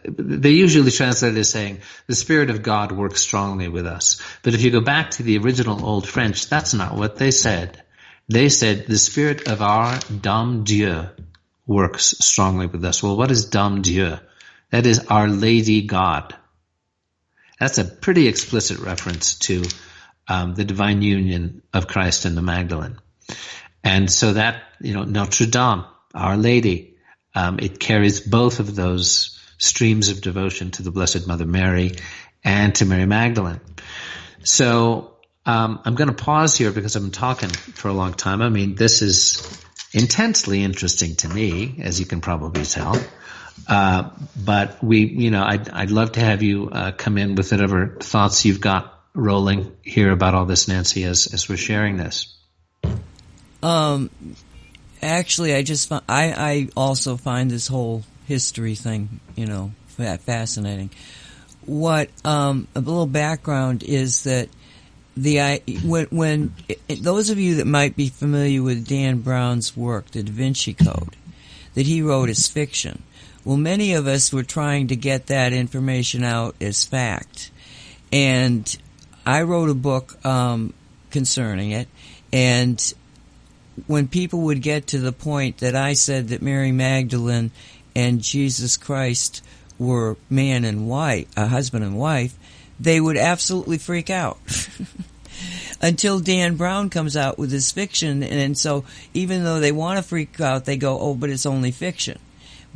they usually translate it as saying, the Spirit of God works strongly with us. But if you go back to the original Old French, that's not what they said. They said, the Spirit of our Dame Dieu works strongly with us. Well, what is Dame Dieu? That is Our Lady God. That's a pretty explicit reference to the divine union of Christ and the Magdalene. And so that, Notre Dame, Our Lady, it carries both of those streams of devotion to the Blessed Mother Mary and to Mary Magdalene. So I'm going to pause here because I've been talking for a long time. I mean, this is intensely interesting to me, as you can probably tell. But I'd love to have you come in with whatever thoughts you've got rolling here about all this, Nancy, as we're sharing this. Actually, I also find this whole history thing, fascinating. What a little background is that when those of you that might be familiar with Dan Brown's work, the Da Vinci Code, that he wrote as fiction. Well, many of us were trying to get that information out as fact, and I wrote a book concerning it, and when people would get to the point that I said that Mary Magdalene and Jesus Christ were man and wife, a husband and wife, they would absolutely freak out. Until Dan Brown comes out with his fiction, and so even though they want to freak out, they go, oh, but it's only fiction.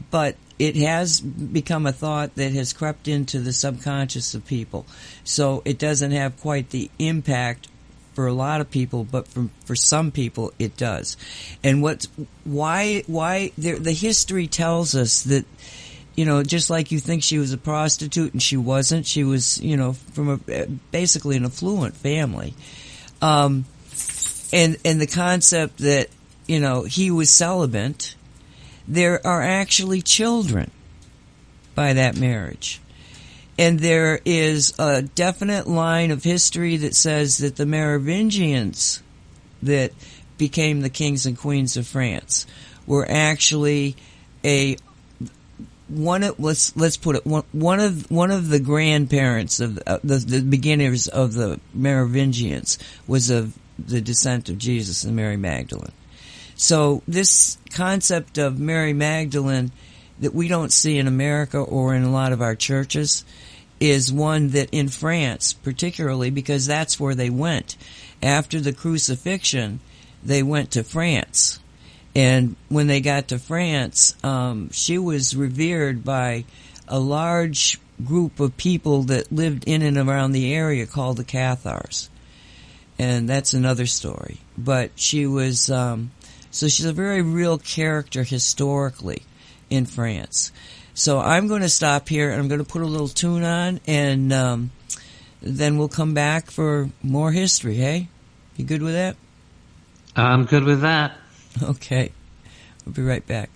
But it has become a thought that has crept into the subconscious of people. So it doesn't have quite the impact for a lot of people, but for some people it does. And why the history tells us that, just like you think she was a prostitute and she wasn't, she was, from basically an affluent family. And the concept that, he was celibate, there are actually children by that marriage. And there is a definite line of history that says that the Merovingians that became the kings and queens of France were actually one of the grandparents of the beginners of the Merovingians was of the descent of Jesus and Mary Magdalene. So this concept of Mary Magdalene that we don't see in America or in a lot of our churches is one that in France, particularly because that's where they went. After the crucifixion, they went to France. And when they got to France, she was revered by a large group of people that lived in and around the area called the Cathars. And that's another story. But she was, so she's a very real character historically in France. So I'm going to stop here, and I'm going to put a little tune on, and then we'll come back for more history, hey? You good with that? I'm good with that. Okay. We'll be right back.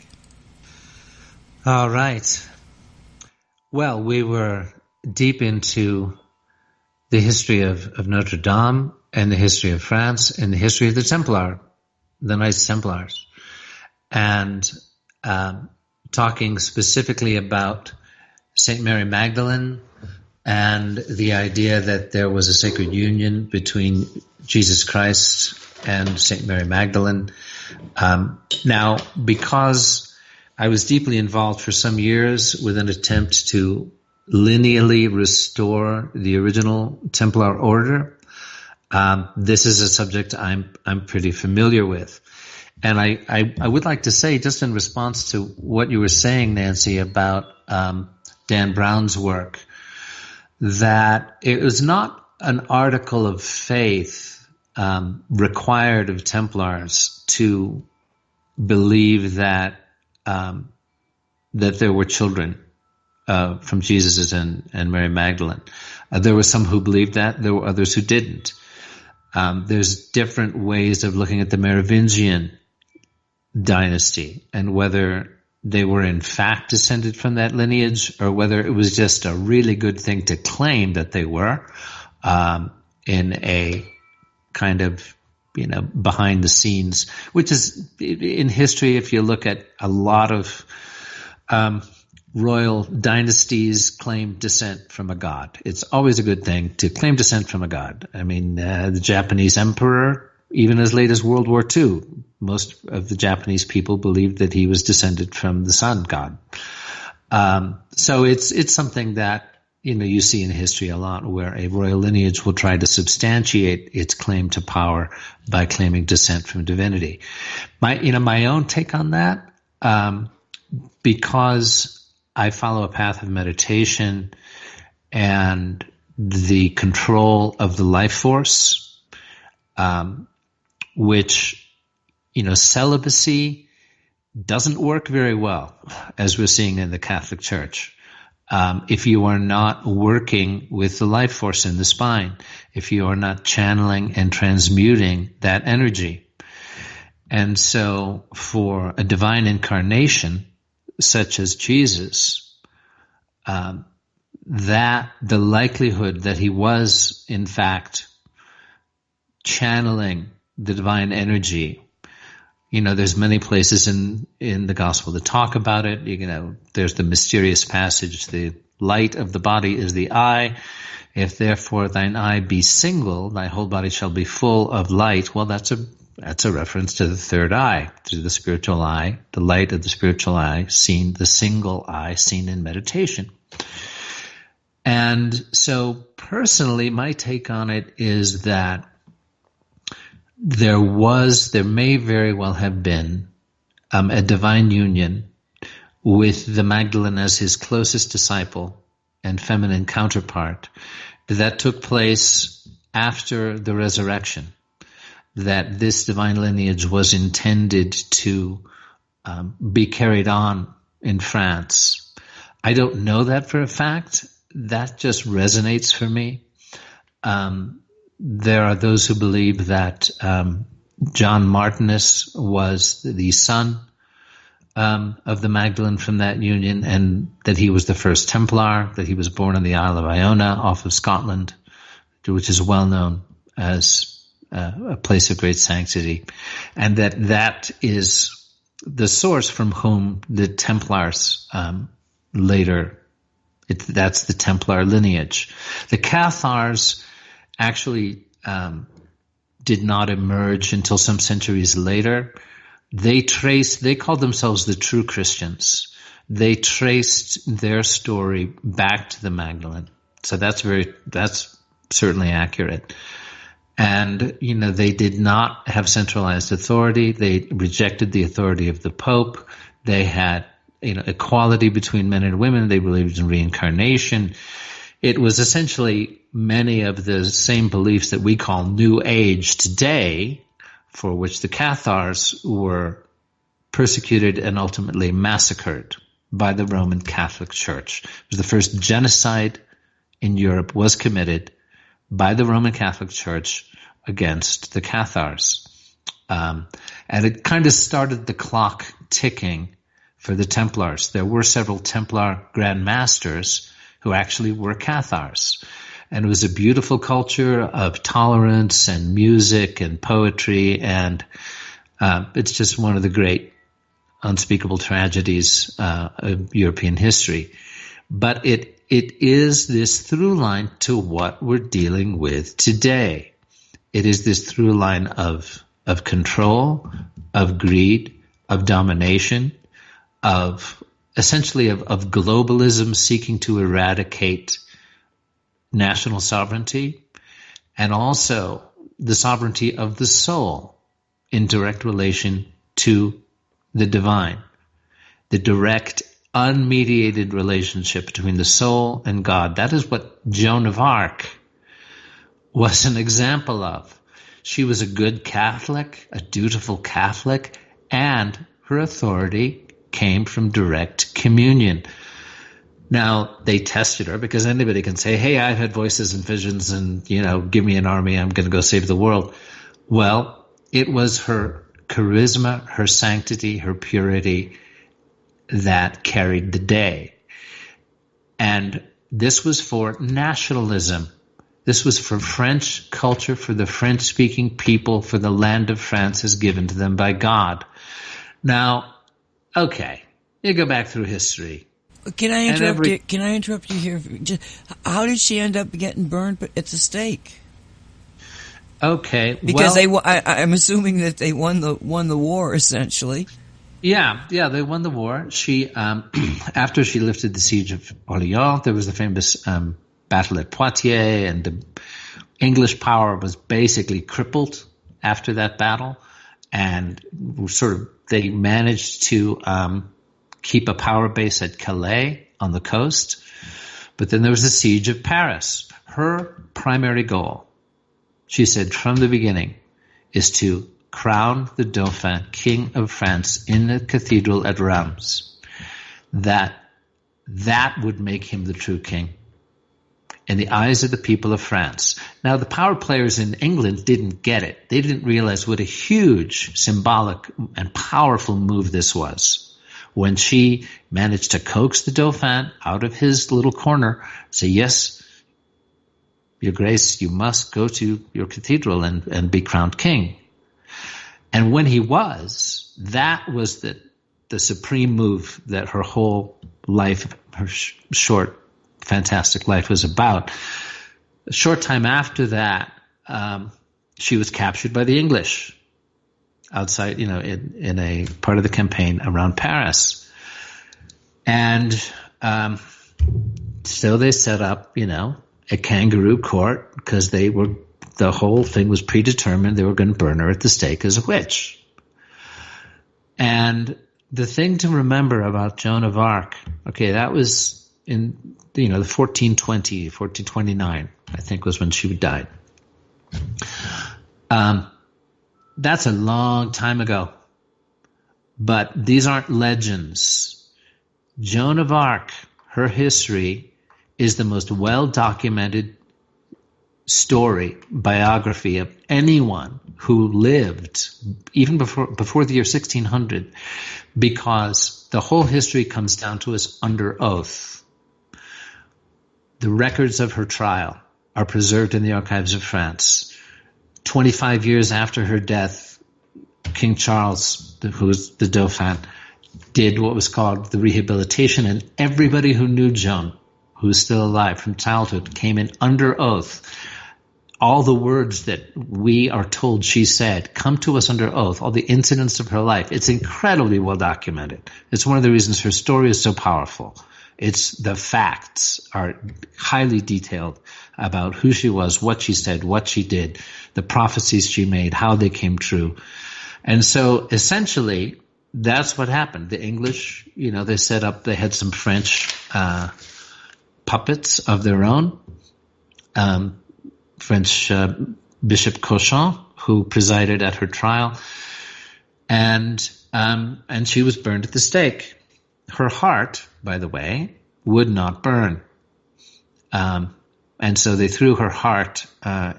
All right. Well, we were deep into the history of Notre Dame and the history of France and the history of the Knights Templars. And talking specifically about St. Mary Magdalene and the idea that there was a sacred union between Jesus Christ and St. Mary Magdalene. Now, because I was deeply involved for some years with an attempt to lineally restore the original Templar order, this is a subject I'm pretty familiar with. And I would like to say, just in response to what you were saying, Nancy, about Dan Brown's work, that it was not an article of faith required of Templars to believe that that there were children from Jesus and Mary Magdalene. There were some who believed that. There were others who didn't. There's different ways of looking at the Merovingian dynasty and whether they were in fact descended from that lineage or whether it was just a really good thing to claim that they were in a kind of, behind the scenes, which is in history, if you look at a lot of royal dynasties claim descent from a god. It's always a good thing to claim descent from a god. I mean, the Japanese emperor, even as late as World War II, most of the Japanese people believed that he was descended from the sun god. So it's something that, you see in history a lot, where a royal lineage will try to substantiate its claim to power by claiming descent from divinity. My own take on that, because I follow a path of meditation and the control of the life force, which, celibacy doesn't work very well, as we're seeing in the Catholic Church. If you are not working with the life force in the spine, if you are not channeling and transmuting that energy. And so for a divine incarnation, such as Jesus, that the likelihood that he was, in fact, channeling the divine energy, there's many places in the gospel that talk about it. There's the mysterious passage, the light of the body is the eye. If therefore thine eye be single, thy whole body shall be full of light. Well, that's a reference to the third eye, to the spiritual eye, the light of the spiritual eye, seen, the single eye seen in meditation. And so personally, my take on it is that there may very well have been a divine union with the Magdalene as his closest disciple and feminine counterpart that took place after the resurrection, that this divine lineage was intended to be carried on in France. I don't know that for a fact. That just resonates for me. There are those who believe that John Martinus was the son of the Magdalene from that union, and that he was the first Templar, that he was born on the Isle of Iona off of Scotland, which is well known as a place of great sanctity, and that is the source from whom the Templars that's the Templar lineage. The Cathars actually did not emerge until some centuries later. They called themselves the true Christians. They traced their story back to the Magdalene. So that's certainly accurate. And, they did not have centralized authority. They rejected the authority of the Pope. They had, equality between men and women. They believed in reincarnation. It was essentially many of the same beliefs that we call New Age today, for which the Cathars were persecuted and ultimately massacred by the Roman Catholic Church. It was the first genocide in Europe was committed by the Roman Catholic Church against the Cathars. And it kind of started the clock ticking for the Templars. There were several Templar Grand Masters who actually were Cathars. And it was a beautiful culture of tolerance and music and poetry, and it's just one of the great unspeakable tragedies of European history. But it is this through line to what we're dealing with today. It is this through line of control, of greed, of domination, of essentially of globalism seeking to eradicate national sovereignty, and also the sovereignty of the soul in direct relation to the divine, the direct, unmediated relationship between the soul and God. That is what Joan of Arc was an example of. She was a good Catholic, a dutiful Catholic, and her authority came from direct communion. Now, they tested her because anybody can say, hey, I've had voices and visions and, give me an army, I'm going to go save the world. Well, it was her charisma, her sanctity, her purity that carried the day. And this was for nationalism. This was for French culture, for the French-speaking people, for the land of France as given to them by God. Now, okay, you go back through history. Can I interrupt you? Can I interrupt you here? How did she end up getting burned at the stake? Okay, because I'm assuming that they won the war essentially. Yeah, they won the war. She, after she lifted the siege of Orléans, there was the famous battle at Poitiers, and the English power was basically crippled after that battle, and they managed to keep a power base at Calais on the coast. But then there was the siege of Paris. Her primary goal, she said from the beginning, is to crown the Dauphin, King of France, in the cathedral at Reims. That would make him the true king in the eyes of the people of France. Now, the power players in England didn't get it. They didn't realize what a huge symbolic and powerful move this was. When she managed to coax the Dauphin out of his little corner, say, yes, Your Grace, you must go to your cathedral and be crowned king. And when he was, that was the supreme move that her whole life, her short, fantastic life was about. A short time after that, she was captured by the English outside, in a part of the campaign around Paris. And so they set up, a kangaroo court because the whole thing was predetermined. They were going to burn her at the stake as a witch. And the thing to remember about Joan of Arc, okay, that was in, the 1429, I think was when she died. That's a long time ago. But these aren't legends. Joan of Arc, her history is the most well-documented story, biography of anyone who lived even before the year 1600, because the whole history comes down to us under oath. The records of her trial are preserved in the archives of France. 25 years after her death, King Charles, who was the Dauphin, did what was called the rehabilitation, and everybody who knew Joan, who is still alive from childhood, came in under oath. All the words that we are told she said come to us under oath, all the incidents of her life. It's incredibly well documented. It's one of the reasons her story is so powerful. The facts are highly detailed about who she was, what she said, what she did, the prophecies she made, how they came true. And so essentially, that's what happened. The English, they had some French puppets of their own. French Bishop Cochon, who presided at her trial, and she was burned at the stake. Her heart, by the way, would not burn, and so they threw her heart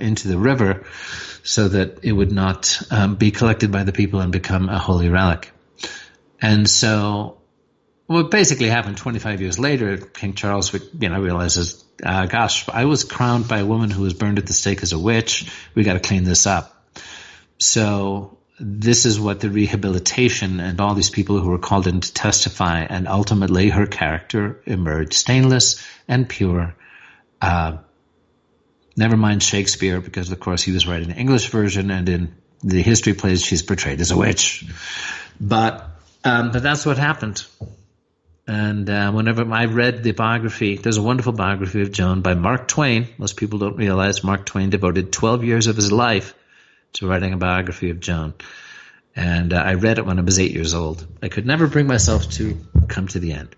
into the river so that it would not be collected by the people and become a holy relic. And so, what basically happened 25 years later, King Charles, realizes, gosh, I was crowned by a woman who was burned at the stake as a witch. We got to clean this up. So this is what the rehabilitation and all these people who were called in to testify, and ultimately her character emerged stainless and pure. Never mind Shakespeare, because of course he was writing the English version, and in the history plays she's portrayed as a witch. But that's what happened. And whenever I read the biography, there's a wonderful biography of Joan by Mark Twain. Most people don't realize Mark Twain devoted 12 years of his life to writing a biography of Joan. And I read it when I was 8 years old. I could never bring myself to come to the end.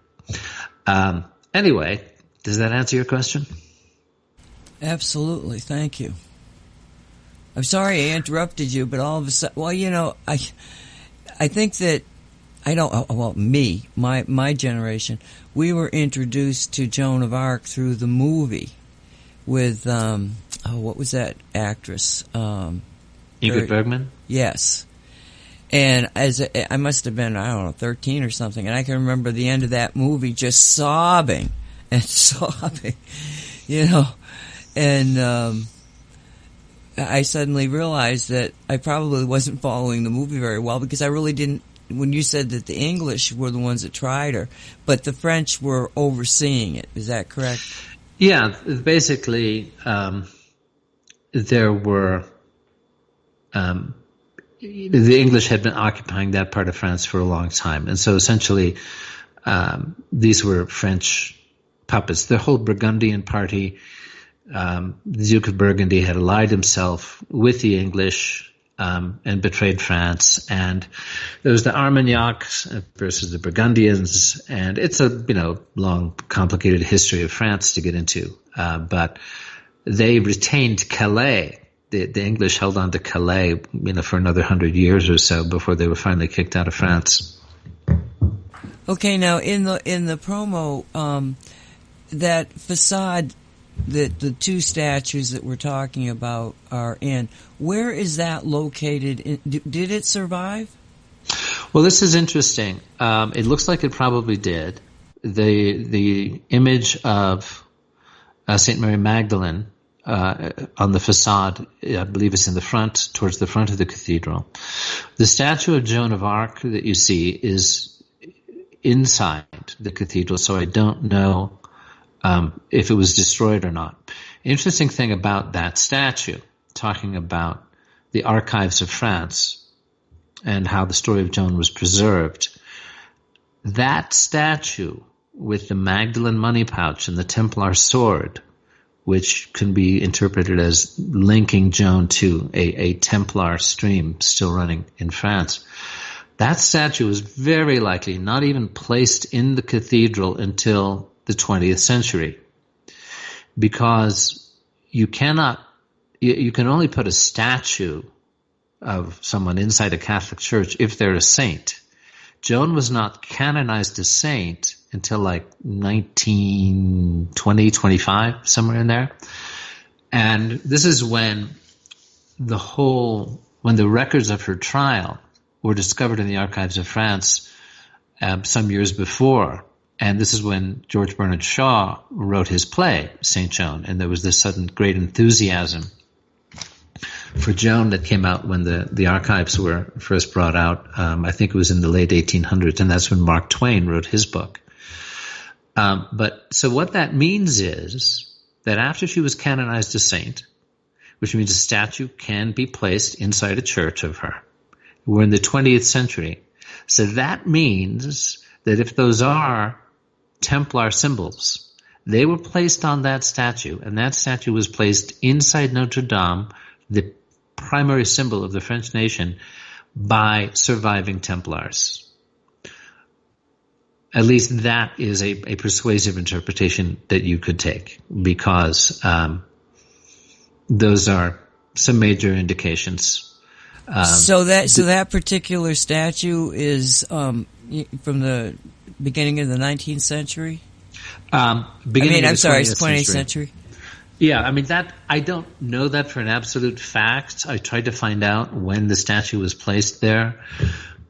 Anyway, does that answer your question? Absolutely. Thank you. I'm sorry I interrupted you, but all of a sudden, well, you know, I think that my generation, we were introduced to Joan of Arc through the movie with, what was that actress? Ingrid Bergman? Yes. And I must have been, 13 or something, and I can remember the end of that movie just sobbing and sobbing, and I suddenly realized that I probably wasn't following the movie very well, because I really didn't, when you said that the English were the ones that tried her, but the French were overseeing it. Is that correct? Yeah, basically, there were, the English had been occupying that part of France for a long time. And so essentially, these were French puppets. The whole Burgundian party, the Duke of Burgundy had allied himself with the English, and betrayed France. And there was the Armagnacs versus the Burgundians. And it's a, long, complicated history of France to get into. But they retained Calais. The English held on to Calais, for another 100 years or so before they were finally kicked out of France. Okay, now in the promo, that facade that the two statues that we're talking about are in, where is that located? Did it survive? Well, this is interesting. It looks like it probably did. The image of St. Mary Magdalene on the facade, I believe it's in the front, towards the front of the cathedral. The statue of Joan of Arc that you see is inside the cathedral, so I don't know if it was destroyed or not. Interesting thing about that statue, talking about the archives of France and how the story of Joan was preserved, that statue with the Magdalene money pouch and the Templar sword, which can be interpreted as linking Joan to a Templar stream still running in France. That statue was very likely not even placed in the cathedral until the 20th century, because you can only put a statue of someone inside a Catholic church if they're a saint. Joan was not canonized a saint until like 1920, 25, somewhere in there. And this is when when the records of her trial were discovered in the archives of France some years before. And this is when George Bernard Shaw wrote his play, St. Joan. And there was this sudden great enthusiasm for Joan that came out when the archives were first brought out. I think it was in the late 1800s, and that's when Mark Twain wrote his book. So what that means is that after she was canonized a saint, which means a statue can be placed inside a church of her, we're in the 20th century. So that means that if those are Templar symbols, they were placed on that statue, and that statue was placed inside Notre Dame, the primary symbol of the French nation, by surviving Templars. At least that is a persuasive interpretation that you could take, because those are some major indications. So that particular statue is from the beginning of the 19th century? It's 20th century. Yeah, that I don't know that for an absolute fact. I tried to find out when the statue was placed there,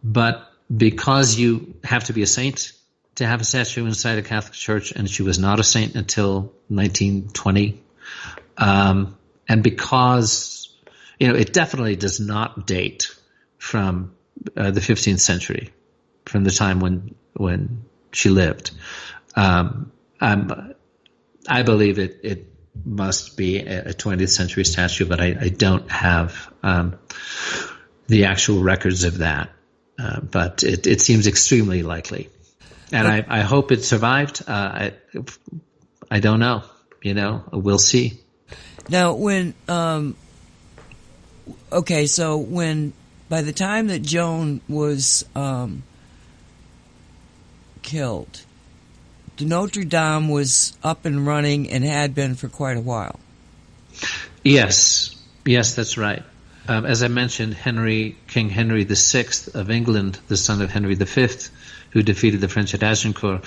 but because you have to be a saint to have a statue inside a Catholic church, and she was not a saint until 1920, and because it definitely does not date from the 15th century, from the time when she lived. I believe it must be a 20th century statue, but I don't have the actual records of that. But it seems extremely likely. And I hope it survived. I don't know. We'll see. Now, so when by the time that Joan was killed, the Notre Dame was up and running and had been for quite a while. Yes, that's right. As I mentioned, King Henry VI of England, the son of Henry V, who defeated the French at Agincourt,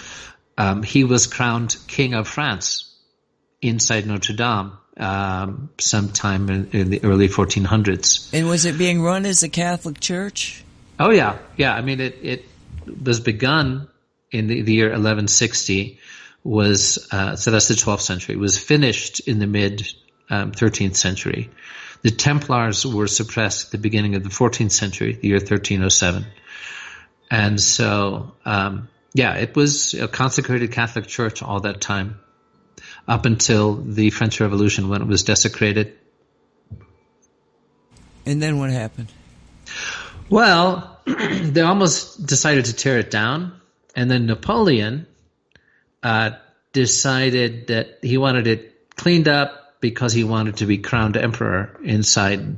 he was crowned King of France inside Notre Dame sometime in the early 1400s. And was it being run as a Catholic church? Oh, yeah. I mean, it was begun in the year 1160, so that's the 12th century. It was finished in the mid 13th century. The Templars were suppressed at the beginning of the 14th century, the year 1307. And so, it was a consecrated Catholic church all that time, up until the French Revolution when it was desecrated. And then what happened? Well, they almost decided to tear it down. And then Napoleon decided that he wanted it cleaned up because he wanted to be crowned emperor inside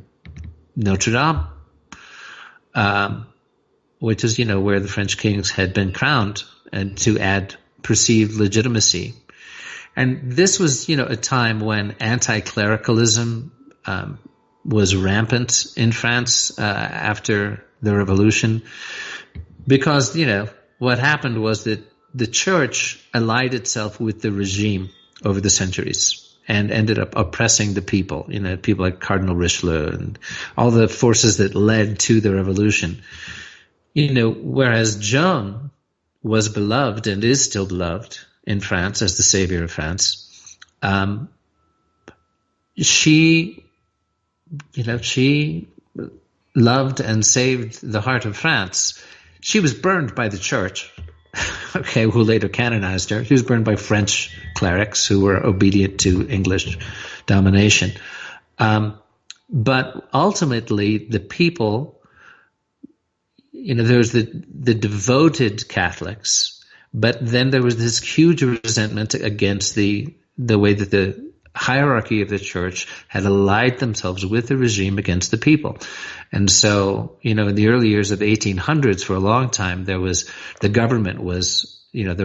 Notre Dame, which is, where the French kings had been crowned, and to add perceived legitimacy. And this was, a time when anti-clericalism was rampant in France after the Revolution, because, what happened was that the church allied itself with the regime over the centuries and ended up oppressing the people, people like Cardinal Richelieu and all the forces that led to the revolution. Whereas Joan was beloved and is still beloved in France as the savior of France, she loved and saved the heart of France. She was burned by the church, who later canonized her. She was burned by French clerics who were obedient to English domination. But ultimately, the people, there was the devoted Catholics, but then there was this huge resentment against the way that the hierarchy of the church had allied themselves with the regime against the people. And so, in the early years of the 1800s, for a long time, the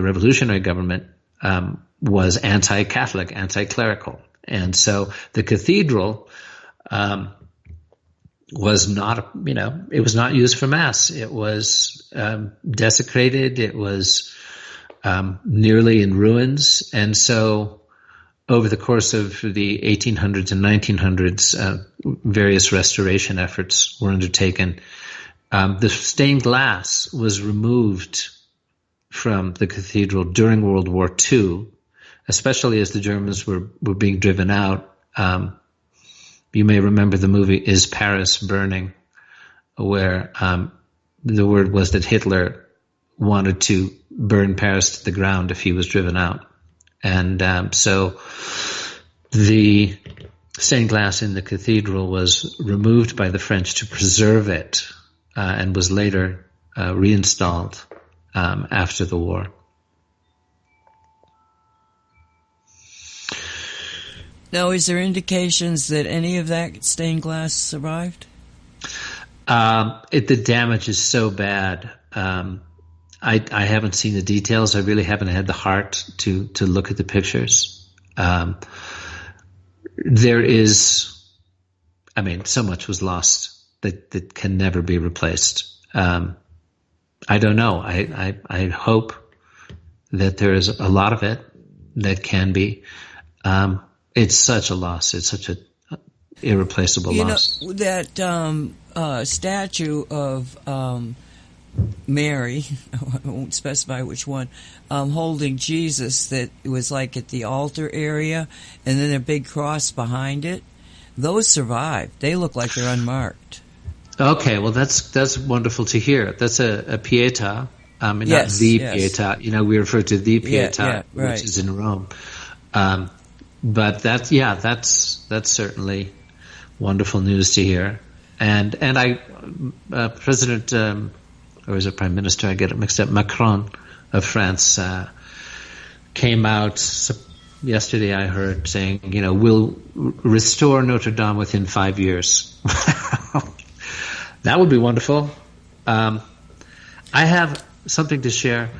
revolutionary government, was anti-Catholic, anti-clerical. And so the cathedral, was not, it was not used for mass. It was, desecrated. It was, nearly in ruins. And so, over the course of the 1800s and 1900s, various restoration efforts were undertaken. The stained glass was removed from the cathedral during World War II, especially as the Germans were being driven out. You may remember the movie Is Paris Burning, where the word was that Hitler wanted to burn Paris to the ground if he was driven out. And so the stained glass in the cathedral was removed by the French to preserve it, and was later reinstalled after the war. Now, is there indications that any of that stained glass survived? The damage is so bad. I haven't seen the details. I really haven't had the heart to look at the pictures. There is, so much was lost that can never be replaced. I don't know. I hope that there is a lot of it that can be. It's such a loss. It's such an irreplaceable loss. That statue of Mary, I won't specify which one, holding Jesus, that it was like at the altar area, and then a big cross behind it. Those survived. They look like they're unmarked. Okay, well that's wonderful to hear. That's a Pietà, not the Pietà. We refer to the Pietà, right, which is in Rome. But that's certainly wonderful news to hear. And President, or is it Prime Minister? I get it mixed up. Macron of France came out yesterday, I heard, saying, we'll restore Notre Dame within 5 years. That would be wonderful. I have something to share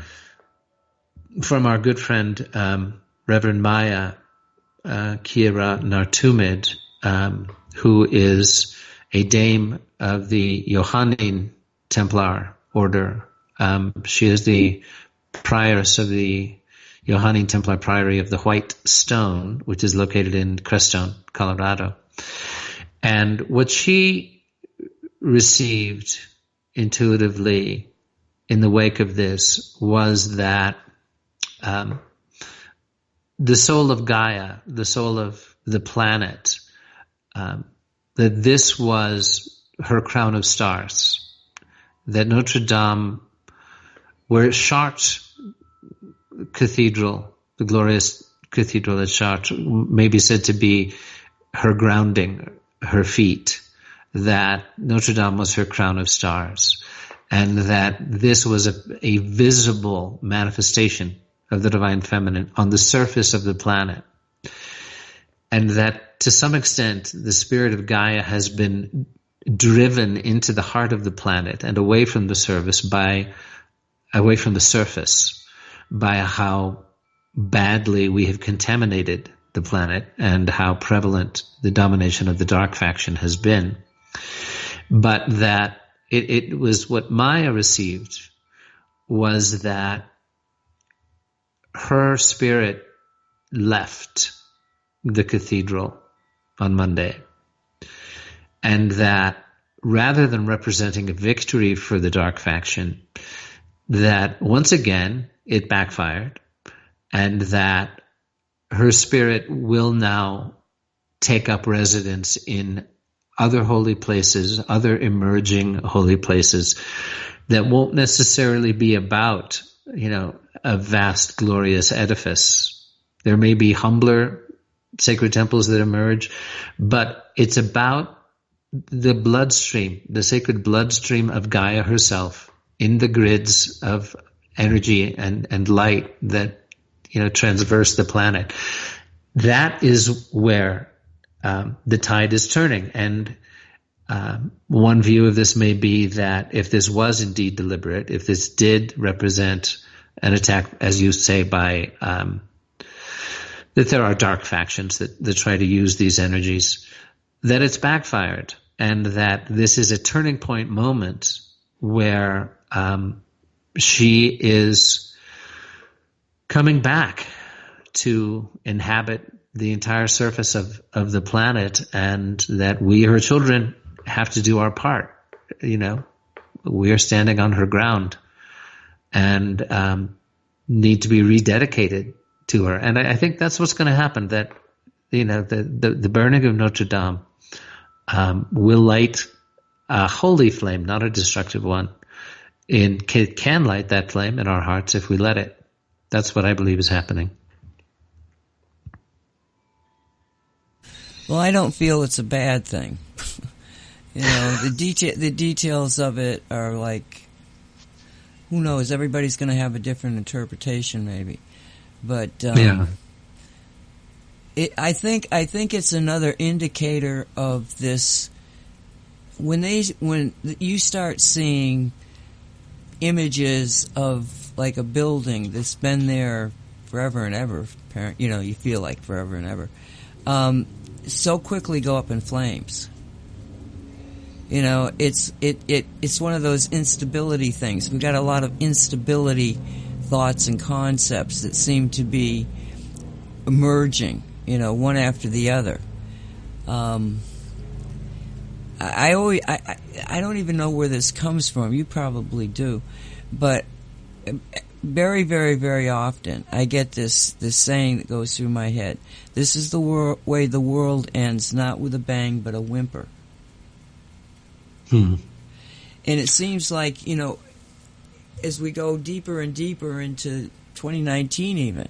from our good friend, Reverend Maya Kira Nartumid, who is a dame of the Johannine Templar order. She is the prioress of the Johannine Templar Priory of the White Stone, which is located in Crestone, Colorado. And what she received intuitively in the wake of this was that the soul of Gaia, the soul of the planet, that this was her crown of stars, that Notre Dame, where Chartres Cathedral, the glorious cathedral at Chartres, may be said to be her grounding, her feet, that Notre Dame was her crown of stars, and that this was a visible manifestation of the divine feminine on the surface of the planet, and that to some extent the spirit of Gaia has been driven into the heart of the planet and away from the surface by how badly we have contaminated the planet and how prevalent the domination of the dark faction has been. But that it was what Maya received was that her spirit left the cathedral on Monday, and that rather than representing a victory for the dark faction, that once again it backfired, and that her spirit will now take up residence in other holy places, other emerging holy places that won't necessarily be about, a vast, glorious edifice. There may be humbler sacred temples that emerge, but it's about the bloodstream, the sacred bloodstream of Gaia herself in the grids of energy and light that, transverse the planet. That is where the tide is turning. And one view of this may be that if this was indeed deliberate, if this did represent an attack, as you say, by that there are dark factions that try to use these energies, that it's backfired, and that this is a turning point moment where she is coming back to inhabit the entire surface of the planet, and that we, her children, have to do our part. We are standing on her ground and need to be rededicated to her. And I think that's what's going to happen, that, the burning of Notre Dame will light a holy flame, not a destructive one. It can light that flame in our hearts if we let it. That's what I believe is happening. Well, I don't feel it's a bad thing. The details of it are like, who knows? Everybody's going to have a different interpretation, maybe. But yeah. I think it's another indicator of this. When you start seeing images of like a building that's been there forever and ever, you feel like forever and ever, so quickly go up in flames. It's one of those instability things. We've got a lot of instability thoughts and concepts that seem to be emerging, one after the other. I don't even know where this comes from. You probably do, but very, very, very often I get this saying that goes through my head. This is the way the world ends, not with a bang, but a whimper. And it seems like, as we go deeper and deeper into 2019 even,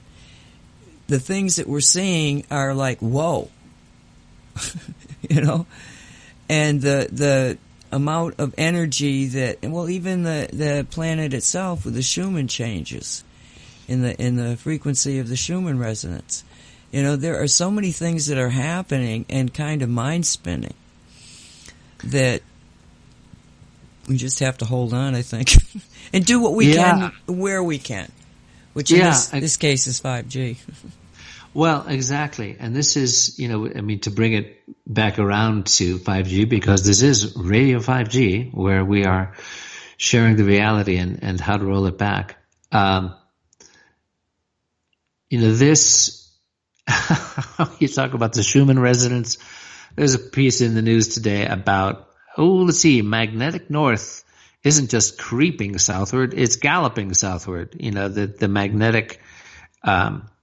the things that we're seeing are like, whoa, and the amount of energy that, well, even the planet itself with the Schumann changes in the frequency of the Schumann resonance. There are so many things that are happening and kind of mind spinning that We just have to hold on, I think, and do what we can where we can, which in this case is 5G. Well, exactly. And this is, to bring it back around to 5G, because this is Radio 5G, where we are sharing the reality and how to roll it back. This, you talk about the Schumann resonance. There's a piece in the news today about, let's see, magnetic north isn't just creeping southward, it's galloping southward. The magnetic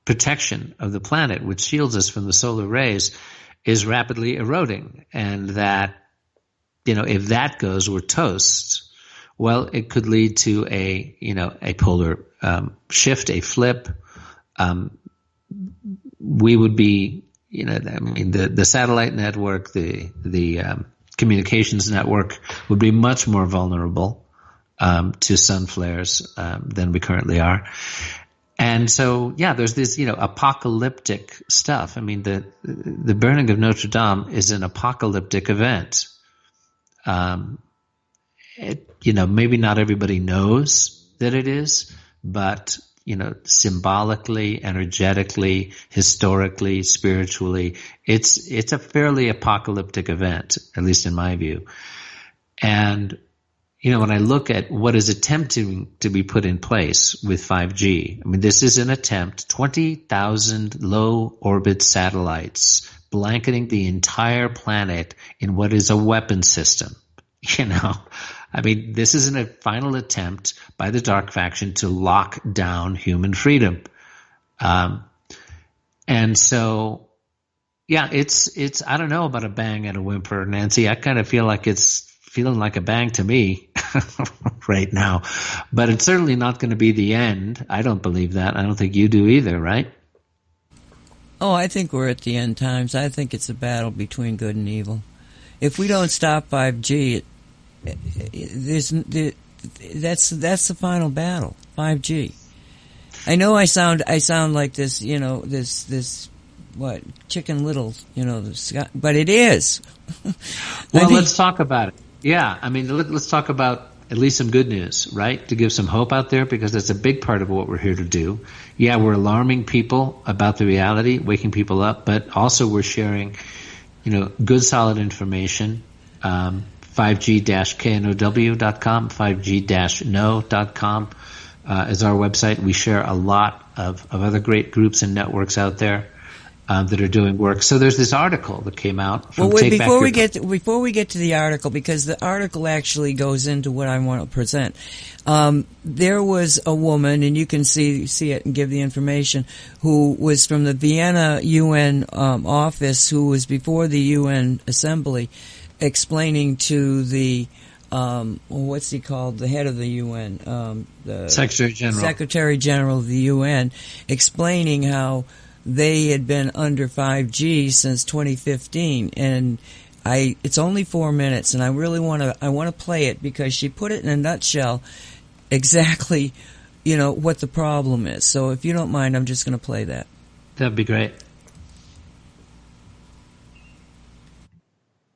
protection of the planet, which shields us from the solar rays, is rapidly eroding. And that, if that goes, we're toast. Well, it could lead to a polar shift, a flip. We would be, the satellite network, the communications network would be much more vulnerable to sun flares than we currently are. And so, there's this, apocalyptic stuff. The burning of Notre Dame is an apocalyptic event. Maybe not everybody knows that it is, but, symbolically, energetically, historically, spiritually, it's a fairly apocalyptic event, at least in my view. And, when I look at what is attempting to be put in place with 5G, this is an attempt, 20,000 low orbit satellites blanketing the entire planet in what is a weapon system, this isn't a final attempt by the dark faction to lock down human freedom. And so, it's, I don't know about a bang and a whimper, Nancy. I kind of feel like it's feeling like a bang to me right now, but it's certainly not going to be the end. I don't believe that. I don't think you do either, right? Oh, I think we're at the end times. I think it's a battle between good and evil. If we don't stop 5G, that's the final battle. 5G. I know I sound like this, this what Chicken Little, but it is. Well, let's talk about it. Yeah, let's talk about at least some good news, right? To give some hope out there, because that's a big part of what we're here to do. Yeah, we're alarming people about the reality, waking people up, but also we're sharing, good solid information. 5G-know.com, 5G-know.com is our website. We share a lot of other great groups and networks out there that are doing work. So there's this article that came out from before we get to the article, because the article actually goes into what I want to present. There was a woman, and you can see it and give the information, who was from the Vienna UN office, who was before the UN Assembly, explaining to the what's he called, the head of the UN, the Secretary General of the UN, explaining how they had been under 5G since 2015, and it's only 4 minutes, and I really want to play it, because she put it in a nutshell exactly, what the problem is. So if you don't mind, I'm just going to play that. That'd be great.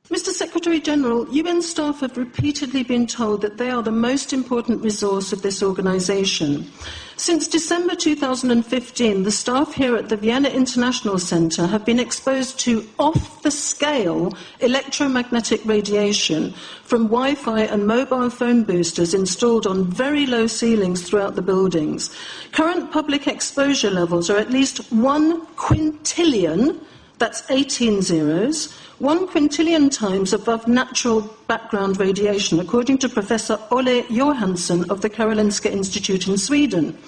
Mr. Secretary General, UN staff have repeatedly been told that they are the most important resource of this organisation. Since December 2015, the staff here at the Vienna International Centre have been exposed to off-the-scale electromagnetic radiation from Wi-Fi and mobile phone boosters installed on very low ceilings throughout the buildings. Current public exposure levels are at least 1 quintillion, that's 18 zeros, 1 quintillion times above natural background radiation, according to Professor Olle Johansson of the Karolinska Institute in Sweden.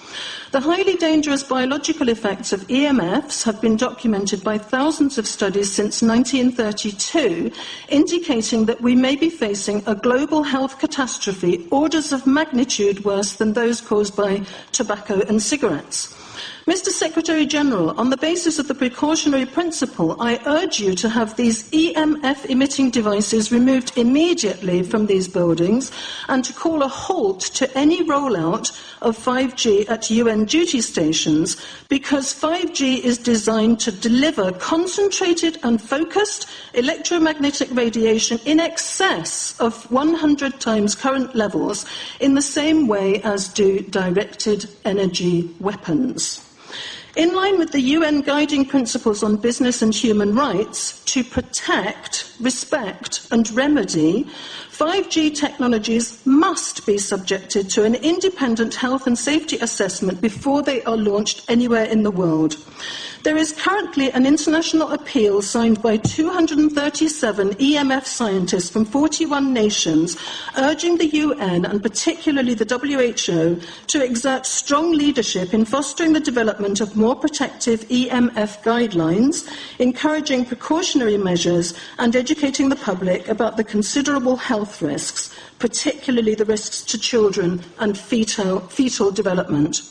The highly dangerous biological effects of EMFs have been documented by thousands of studies since 1932, indicating that we may be facing a global health catastrophe orders of magnitude worse than those caused by tobacco and cigarettes. Mr. Secretary-General, on the basis of the precautionary principle, I urge you to have these EMF-emitting devices removed immediately from these buildings and to call a halt to any rollout of 5G at UN duty stations, because 5G is designed to deliver concentrated and focused electromagnetic radiation in excess of 100 times current levels in the same way as do directed energy weapons. In line with the UN guiding principles on business and human rights, to protect, respect and remedy, 5G technologies must be subjected to an independent health and safety assessment before they are launched anywhere in the world. There is currently an international appeal signed by 237 EMF scientists from 41 nations urging the UN and particularly the WHO to exert strong leadership in fostering the development of more protective EMF guidelines, encouraging precautionary measures and educating the public about the considerable health risks, particularly the risks to children and fetal development.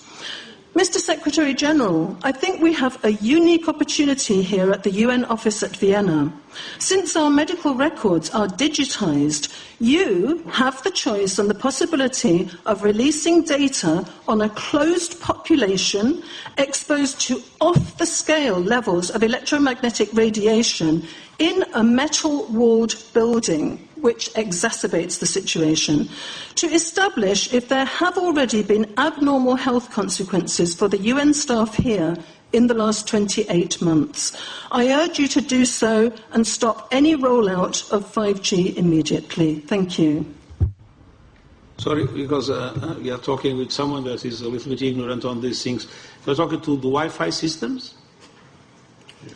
Mr. Secretary-General, I think we have a unique opportunity here at the UN office at Vienna. Since our medical records are digitized, you have the choice and the possibility of releasing data on a closed population exposed to off-the-scale levels of electromagnetic radiation in a metal-walled building, which exacerbates the situation, to establish if there have already been abnormal health consequences for the UN staff here in the last 28 months. I urge you to do so and stop any rollout of 5G immediately. Thank you. Sorry, because we are talking with someone that is a little bit ignorant on these things. We're talking to the Wi-Fi systems?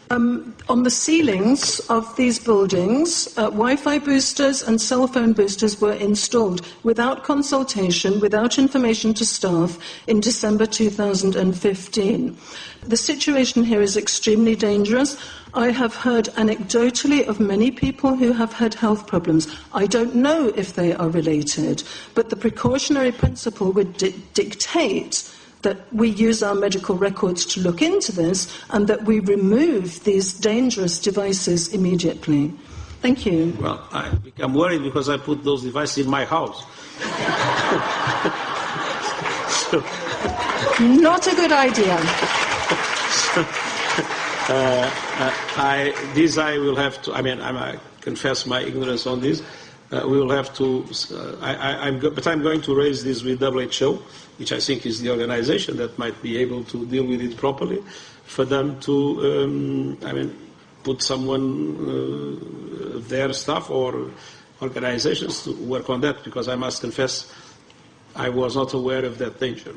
On the ceilings of these buildings, Wi-Fi boosters and cell phone boosters were installed without consultation, without information to staff in December 2015. The situation here is extremely dangerous. I have heard anecdotally of many people who have had health problems. I don't know if they are related, but the precautionary principle would dictate that we use our medical records to look into this and that we remove these dangerous devices immediately. Thank you. Well, I become worried because I put those devices in my house. Not a good idea. I will have to, I confess my ignorance on this. We will have to, but I'm going to raise this with WHO, which I think is the organization that might be able to deal with it properly, for them to, put someone, their staff or organizations to work on that, because I must confess I was not aware of that danger.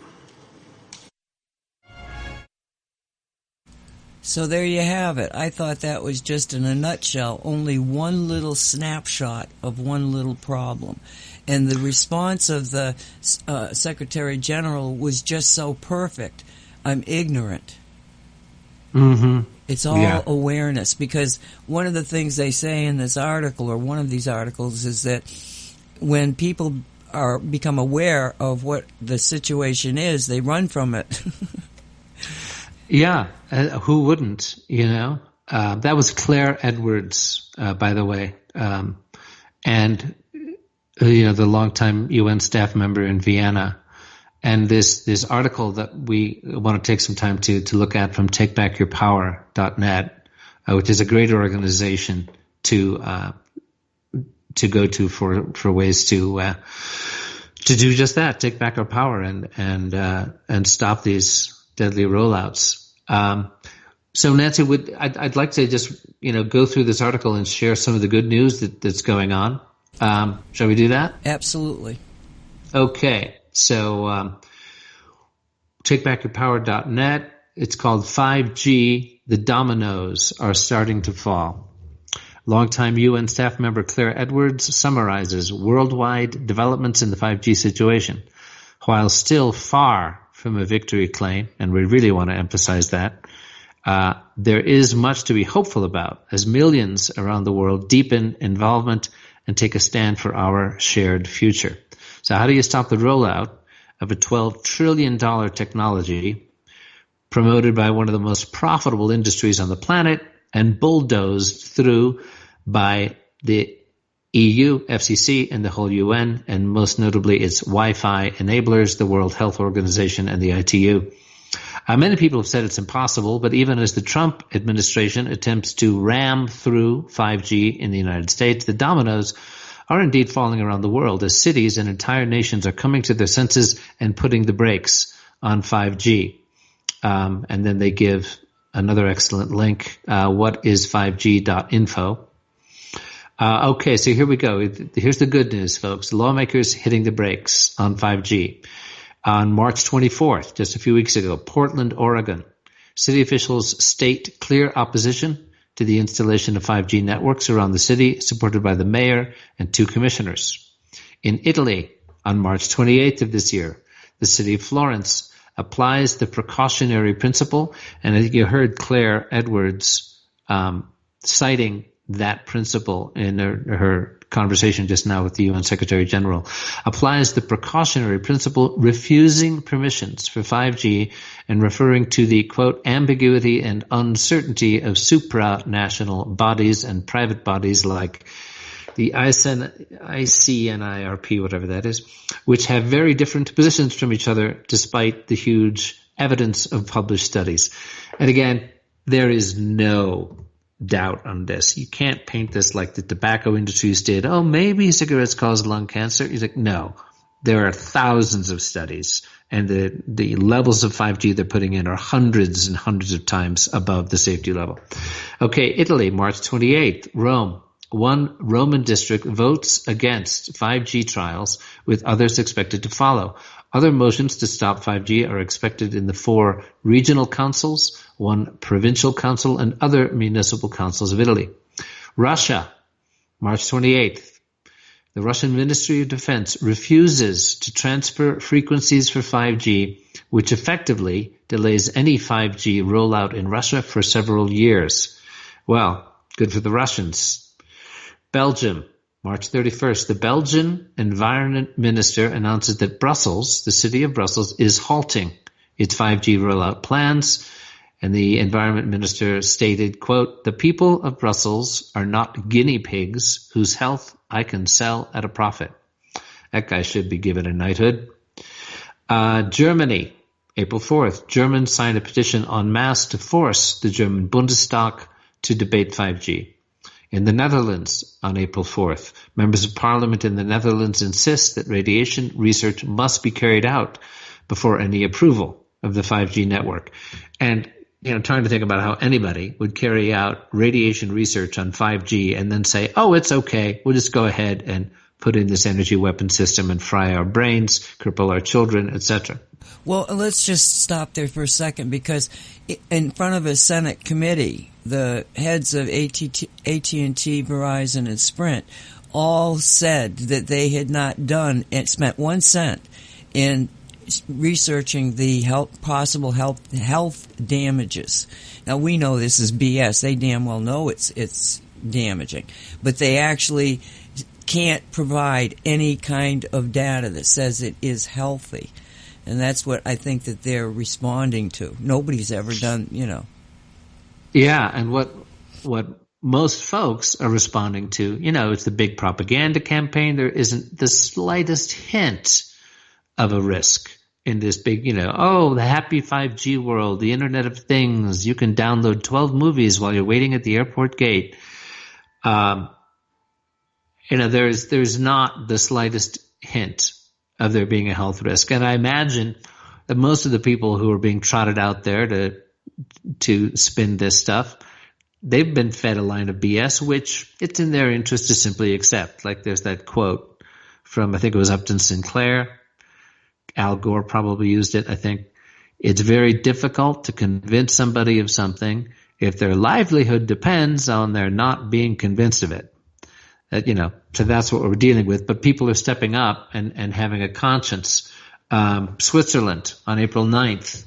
So there you have it. I thought that was just in a nutshell, only one little snapshot of one little problem. And the response of the Secretary General was just so perfect. I'm ignorant. Mm-hmm. It's all awareness, because one of the things they say in this article, or one of these articles, is that when people become aware of what the situation is, they run from it. Yeah, who wouldn't, That was Claire Edwards, by the way, and, the longtime UN staff member in Vienna. And this article that we want to take some time to look at from takebackyourpower.net, which is a great organization to go to for ways to do just that, take back our power and stop these deadly rollouts. So Nancy, I'd like to just go through this article and share some of the good news that's going on. Shall we do that? Absolutely. Okay. So takebackyourpower.net. It's called 5G. The dominoes are starting to fall. Longtime UN staff member Claire Edwards summarizes worldwide developments in the 5G situation. While still far from a victory claim, and we really want to emphasize that, there is much to be hopeful about as millions around the world deepen involvement and take a stand for our shared future. So how do you stop the rollout of a $12 trillion technology promoted by one of the most profitable industries on the planet and bulldozed through by the EU, FCC, and the whole UN, and most notably its Wi-Fi enablers, the World Health Organization, and the ITU. Many people have said it's impossible, but even as the Trump administration attempts to ram through 5G in the United States, the dominoes are indeed falling around the world as cities and entire nations are coming to their senses and putting the brakes on 5G. And then they give another excellent link. What is 5G.info? Okay, so here we go. Here's the good news, folks. Lawmakers hitting the brakes on 5G. On March 24th, just a few weeks ago, Portland, Oregon, city officials state clear opposition to the installation of 5G networks around the city, supported by the mayor and 2 commissioners. In Italy, on March 28th of this year, the city of Florence applies the precautionary principle, and I think you heard Claire Edwards citing that principle in her conversation just now with the UN Secretary General, applies the precautionary principle, refusing permissions for 5G and referring to the, quote, ambiguity and uncertainty of supranational bodies and private bodies like the ICNIRP, whatever that is, which have very different positions from each other despite the huge evidence of published studies. And again, there is no doubt on this. You can't paint this like the tobacco industries did. Oh, maybe cigarettes cause lung cancer. He's like, no. There are thousands of studies, and the levels of 5G they're putting in are hundreds and hundreds of times above the safety level. Okay, Italy, March 28th, Rome. One Roman district votes against 5G trials, with others expected to follow. Other motions to stop 5G are expected in the 4 regional councils, 1 provincial council, and other municipal councils of Italy. Russia, March 28th. The Russian Ministry of Defense refuses to transfer frequencies for 5G, which effectively delays any 5G rollout in Russia for several years. Well, good for the Russians. Belgium, March 31st, the Belgian Environment Minister announces that Brussels, the city of Brussels, is halting its 5G rollout plans. And the Environment Minister stated, quote, the people of Brussels are not guinea pigs whose health I can sell at a profit. That guy should be given a knighthood. Germany, April 4th, Germans signed a petition en masse to force the German Bundestag to debate 5G. In the Netherlands, on April 4th, members of parliament in the Netherlands insist that radiation research must be carried out before any approval of the 5G network. And, trying to think about how anybody would carry out radiation research on 5G and then say, oh, it's okay, we'll just go ahead and put in this energy weapon system and fry our brains, cripple our children, etc. Well, let's just stop there for a second, because in front of a Senate committee, the heads of AT&T, Verizon, and Sprint all said that they had not done and spent 1 cent in researching the possible health damages. Now, we know this is BS. They damn well know it's damaging, but they actually can't provide any kind of data that says it is healthy. And that's what I think that they're responding to. Nobody's ever done, Yeah, and what most folks are responding to, it's the big propaganda campaign. There isn't the slightest hint of a risk in this big, the happy 5G world, the Internet of Things. You can download 12 movies while you're waiting at the airport gate. There's not the slightest hint of there being a health risk. And I imagine that most of the people who are being trotted out there to spin this stuff, they've been fed a line of BS, which it's in their interest to simply accept. Like there's that quote from, I think it was Upton Sinclair. Al Gore probably used it, I think. It's very difficult to convince somebody of something if their livelihood depends on their not being convinced of it. So that's what we're dealing with. But people are stepping up and having a conscience. Switzerland on April 9th.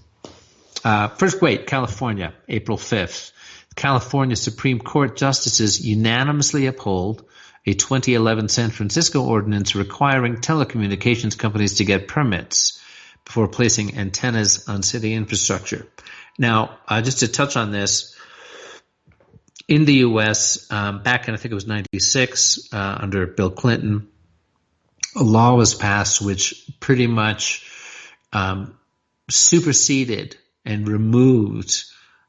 California, April 5th. California Supreme Court justices unanimously uphold a 2011 San Francisco ordinance requiring telecommunications companies to get permits before placing antennas on city infrastructure. Now, just to touch on this, in the U.S., back in, I think it was 96, under Bill Clinton, a law was passed which pretty much superseded and removed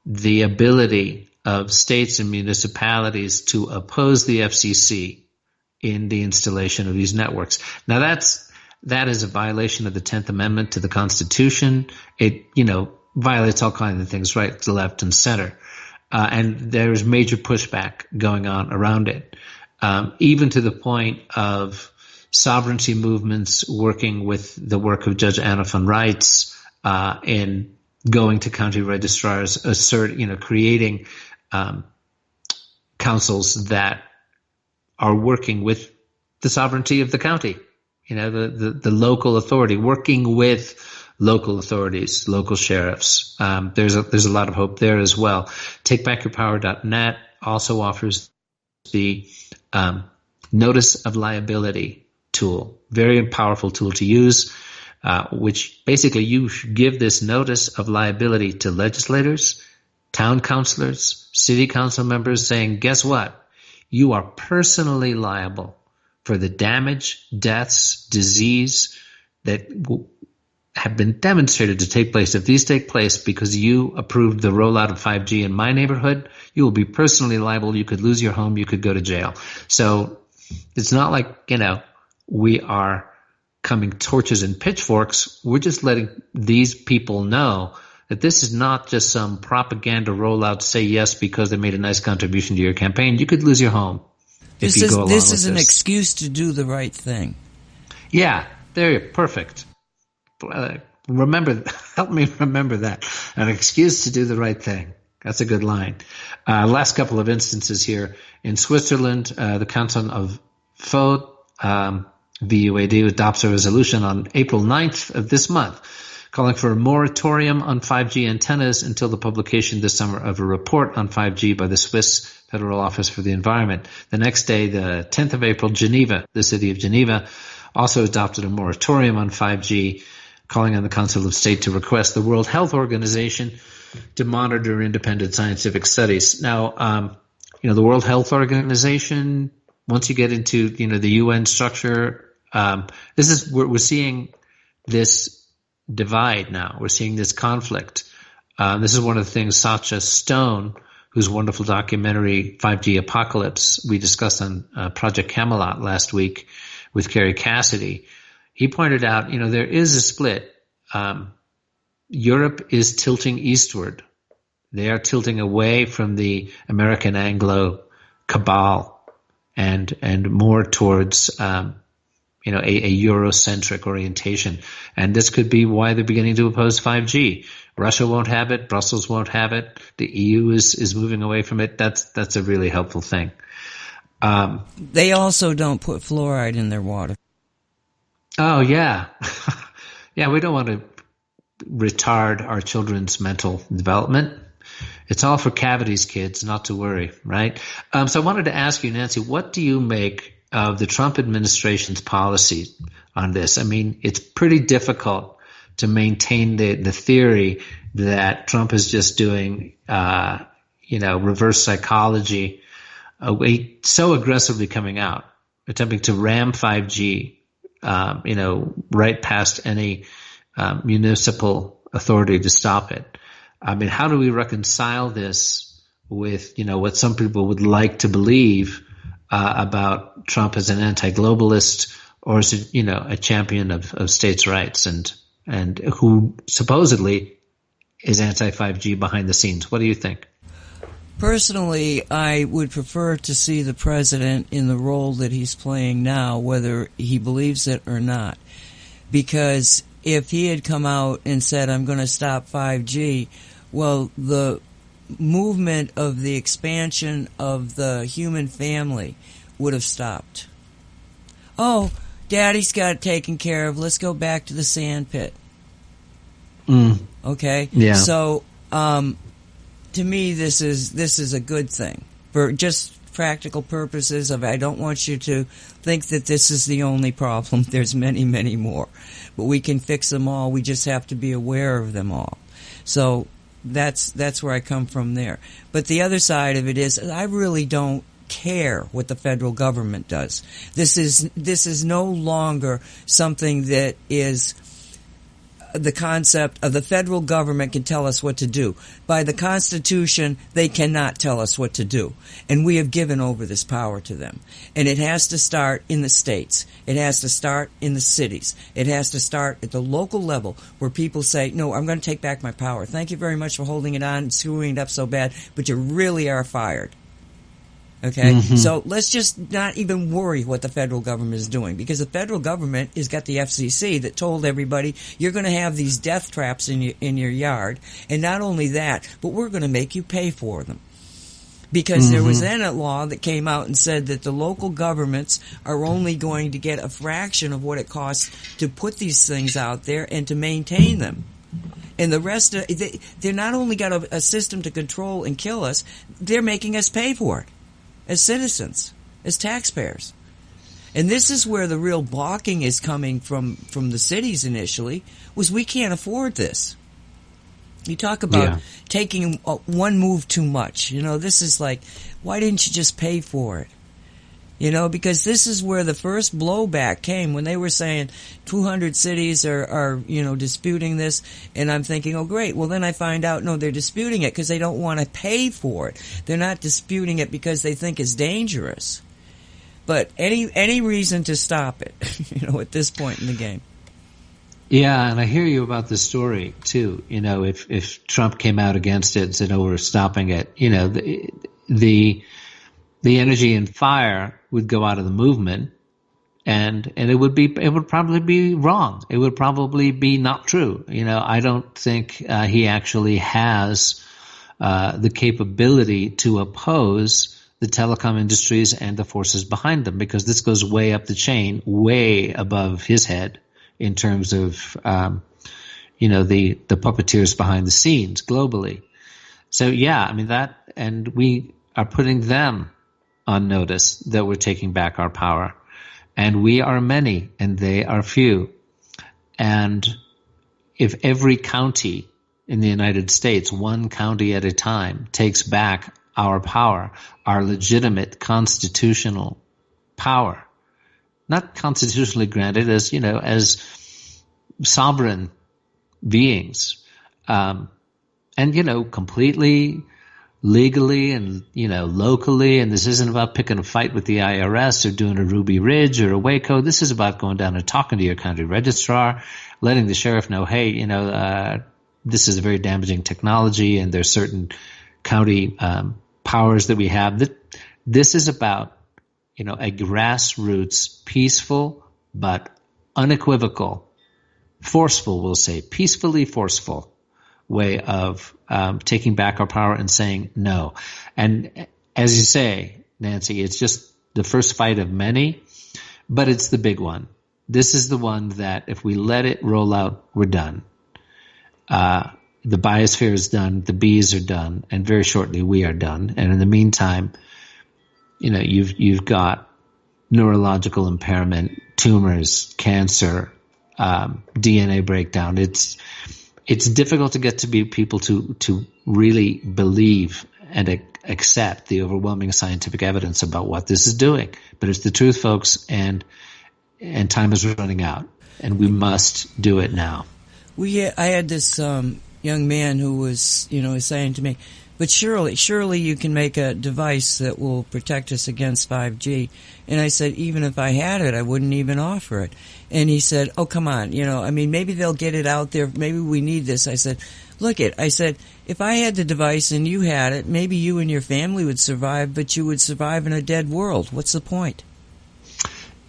the ability of states and municipalities to oppose the FCC in the installation of these networks. Now, that is a violation of the 10th Amendment to the Constitution. It, violates all kinds of things, right to left and center. And there's major pushback going on around it, even to the point of sovereignty movements working with the work of Judge Anna von Reitz in going to county registrars, creating councils that are working with the sovereignty of the county, the local authority, working with local authorities, local sheriffs. There's a lot of hope there as well. TakeBackYourPower.net also offers the notice of liability tool, very powerful tool to use, which basically you give this notice of liability to legislators, town councilors, city council members, saying, guess what? You are personally liable for the damage, deaths, disease that have been demonstrated to take place. If these take place because you approved the rollout of 5G in my neighborhood, you will be personally liable. You could lose your home. You could go to jail. So it's not like, we are coming torches and pitchforks. We're just letting these people know that this is not just some propaganda rollout, say yes because they made a nice contribution to your campaign. You could lose your home if you go along with this. This is an excuse to do the right thing. Yeah, there, perfect. Help me remember that. An excuse to do the right thing. That's a good line. Last couple of instances here. In Switzerland, the canton of Vaud, VUAD, adopts a resolution on April 9th of this month, calling for a moratorium on 5G antennas until the publication this summer of a report on 5G by the Swiss Federal Office for the Environment. The next day, the 10th of April, Geneva, the city of Geneva, also adopted a moratorium on 5G, calling on the Council of State to request the World Health Organization to monitor independent scientific studies. Now, the World Health Organization, once you get into, the UN structure, we're seeing this divide now. We're seeing this conflict. This is one of the things Sacha Stone, whose wonderful documentary 5G Apocalypse we discussed on Project Camelot last week with Carrie Cassidy, he pointed out, there is a split. Europe is tilting eastward. They are tilting away from the American Anglo cabal and more towards, a Eurocentric orientation. And this could be why they're beginning to oppose 5G. Russia won't have it. Brussels won't have it. The EU is moving away from it. That's a really helpful thing. They also don't put fluoride in their water. Oh, yeah. Yeah, we don't want to retard our children's mental development. It's all for cavities, kids, not to worry, right? So I wanted to ask you, Nancy, what do you make of the Trump administration's policy on this? I mean, it's pretty difficult to maintain the theory that Trump is just doing, reverse psychology, so aggressively coming out, attempting to ram 5G, right past any municipal authority to stop it. I mean, how do we reconcile this with, what some people would like to believe about Trump as an anti-globalist or as a champion of states' rights and who supposedly is anti-5G behind the scenes? What do you think? Personally, I would prefer to see the president in the role that he's playing now, whether he believes it or not. Because if he had come out and said, I'm going to stop 5G, well, the movement of the expansion of the human family would have stopped. Oh, Daddy's got it taken care of. Let's go back to the sand pit. Okay? Yeah. So, to me, this is a good thing for just practical purposes of, I don't want you to think that this is the only problem. There's many, many more, but we can fix them all. We just have to be aware of them all. So that's where I come from there. But the other side of it is, I really don't care what the federal government does. This is no longer something that is the concept of the federal government can tell us what to do. By the Constitution, they cannot tell us what to do. And we have given over this power to them. And it has to start in the states. It has to start in the cities. It has to start at the local level where people say, no, I'm going to take back my power. Thank you very much for holding it on and screwing it up so bad, but you really are fired. Okay, so let's just not even worry what the federal government is doing, because the federal government has got the FCC that told everybody you're going to have these death traps in your yard, and not only that, but we're going to make you pay for them. Because there was then a law that came out and said that the local governments are only going to get a fraction of what it costs to put these things out there and to maintain them. And the rest of they're not only got a system to control and kill us, they're making us pay for it. As citizens, as taxpayers. And this is where the real balking is coming from the cities initially, was we can't afford this. You talk about taking one move too much. This is like, why didn't you just pay for it? Because this is where the first blowback came when they were saying 200 cities are disputing this. And I'm thinking, oh, great. Well, then I find out, no, they're disputing it because they don't want to pay for it. They're not disputing it because they think it's dangerous. But any reason to stop it, at this point in the game. Yeah, and I hear you about the story, too. If Trump came out against it and said, oh, we're stopping it, the energy and fire would go out of the movement, and it would probably be wrong. It would probably be not true. I don't think he actually has the capability to oppose the telecom industries and the forces behind them, because this goes way up the chain, way above his head in terms of the puppeteers behind the scenes globally. So that, and we are putting them on notice that we're taking back our power. And we are many and they are few. And if every county in the United States, one county at a time, takes back our power, our legitimate constitutional power, not constitutionally granted as sovereign beings, and completely legally and, locally, and this isn't about picking a fight with the IRS or doing a Ruby Ridge or a Waco. This is about going down and talking to your county registrar, letting the sheriff know, hey, this is a very damaging technology and there's certain county powers that we have. This is about, a grassroots, peaceful, but unequivocal, forceful, we'll say, peacefully forceful way of taking back our power and saying no. And as you say, Nancy, it's just the first fight of many, but it's the big one. This is the one that if we let it roll out, we're done. The biosphere is done, the bees are done, and very shortly we are done. And in the meantime, you've got neurological impairment, tumors, cancer, DNA breakdown. It's difficult to get people to really believe and accept the overwhelming scientific evidence about what this is doing. But it's the truth, folks, and time is running out, and we must do it now. I had this young man who was, saying to me, but surely you can make a device that will protect us against 5G. And I said, even if I had it, I wouldn't even offer it. And he said, oh, come on, maybe they'll get it out there. Maybe we need this. I said, I said, if I had the device and you had it, maybe you and your family would survive, but you would survive in a dead world. What's the point?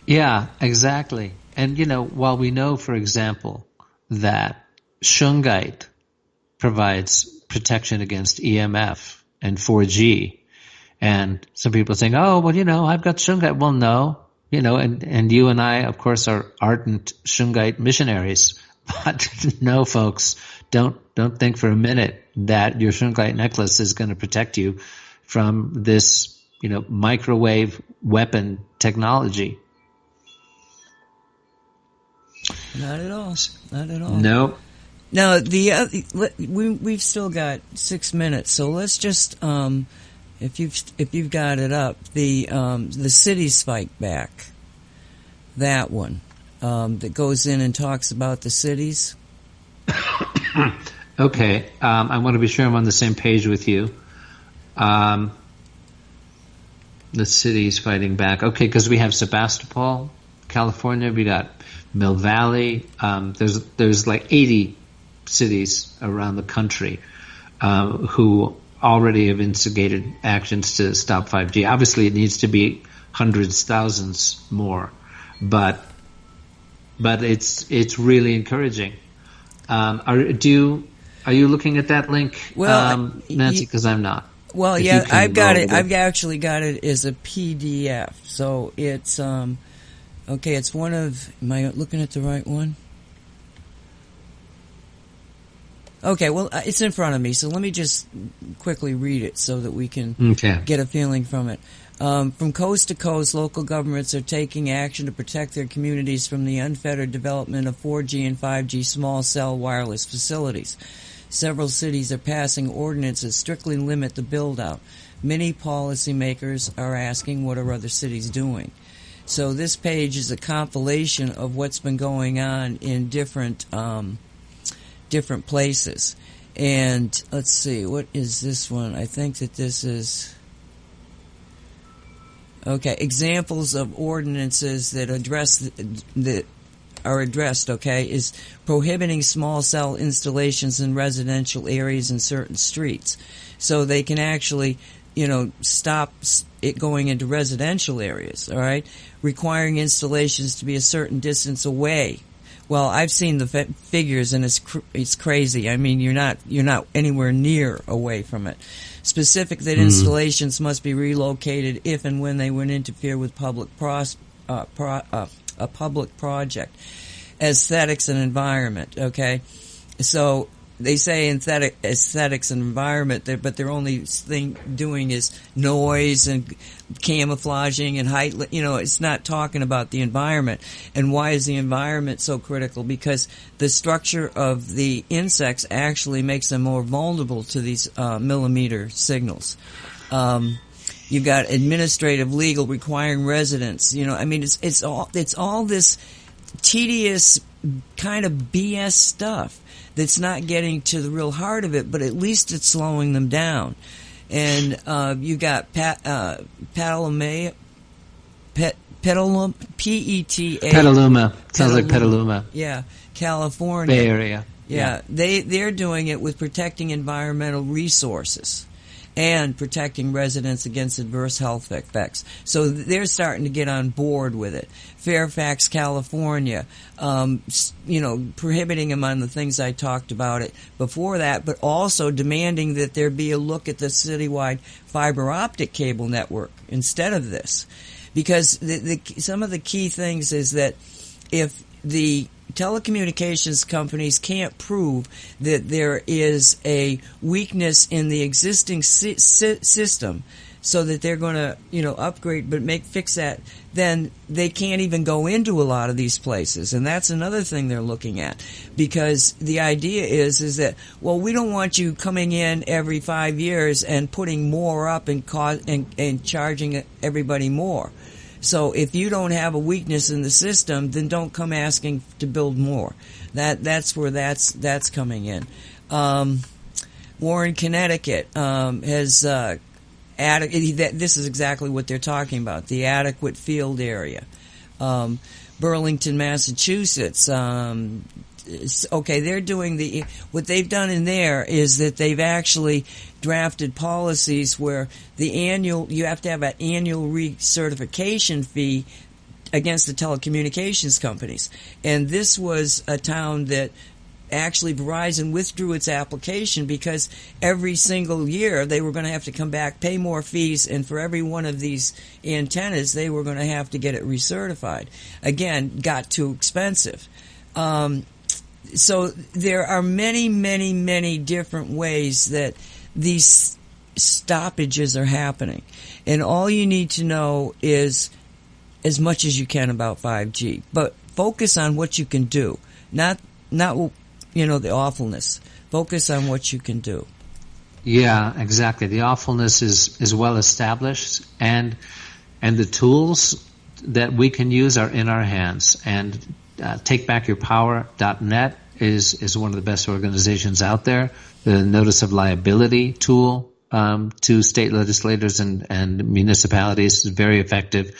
Yeah, exactly. And, while we know, for example, that shungite provides protection against EMF and 4G, and some people are saying, oh, well, I've got shungite. Well, no, and you and I, of course, are ardent shungite missionaries. But no, folks, don't think for a minute that your shungite necklace is going to protect you from this, microwave weapon technology. Not at all. Not at all. Nope. Now, we've still got 6 minutes, so let's just, if you've got it up, the cities fight back. That one, that goes in and talks about the cities. Okay, I want to be sure I'm on the same page with you. The cities fighting back. Okay, because we have Sebastopol, California. We got Mill Valley. There's like 80 cities around the country who already have instigated actions to stop 5G. Obviously, it needs to be hundreds, thousands more, but it's really encouraging. Are you looking at that link, Nancy? Because I'm not. Well, yeah, I've got it. I've actually got it as a PDF. So it's okay. It's one of. Am I looking at the right one? Okay, well, it's in front of me, so let me just quickly read it so that we can get a feeling from it. From coast to coast, local governments are taking action to protect their communities from the unfettered development of 4G and 5G small cell wireless facilities. Several cities are passing ordinances that strictly limit the build-out. Many policymakers are asking, what are other cities doing? So this page is a compilation of what's been going on in different places. And let's see, what is this one? I think that this is... Okay, examples of ordinances that are addressed, okay, is prohibiting small cell installations in residential areas in certain streets. So they can actually, stop it going into residential areas, all right? Requiring installations to be a certain distance away. Well, I've seen the figures, and it's crazy. I mean, you're not anywhere near away from it. Specific that installations must be relocated if and when they would interfere with a public project. Aesthetics and environment. Okay, so they say aesthetics and environment, but their only thing doing is noise and camouflaging and height. It's not talking about the environment. And why is the environment so critical? Because the structure of the insects actually makes them more vulnerable to these millimeter signals. You've got administrative, legal, requiring residents. It's all this tedious kind of BS stuff that's not getting to the real heart of it, but at least it's slowing them down. And you got Petaluma, P-E-T-A. Petaluma. Sounds like Petaluma. Yeah, California. Bay Area. Yeah, they're doing it with protecting environmental resources and protecting residents against adverse health effects. So they're starting to get on board with it. Fairfax, California, prohibiting them on the things I talked about it before that, but also demanding that there be a look at the citywide fiber optic cable network instead of this. Because some of the key things is that if the telecommunications companies can't prove that there is a weakness in the existing system so that they're going to, upgrade but fix that, then they can't even go into a lot of these places. And that's another thing they're looking at, because the idea is that, well, we don't want you coming in every 5 years and putting more up and charging everybody more. So if you don't have a weakness in the system, then don't come asking to build more. That's where that's coming in. Warren, Connecticut has this is exactly what they're talking about, the adequate field area. Burlington, Massachusetts. They're doing what they've done in there is that they've actually drafted policies where you have to have an annual recertification fee against the telecommunications companies. And this was a town that actually Verizon withdrew its application because every single year they were going to have to come back, pay more fees, and for every one of these antennas they were going to have to get it recertified. Again, got too expensive. So there are many, many, many different ways that these stoppages are happening. And all you need to know is as much as you can about 5G. But focus on what you can do. Not the awfulness. Focus on what you can do. Yeah, exactly. The awfulness is well established, and the tools that we can use are in our hands. And TakeBackYourPower.net is one of the best organizations out there. The notice of liability tool to state legislators and municipalities is very effective.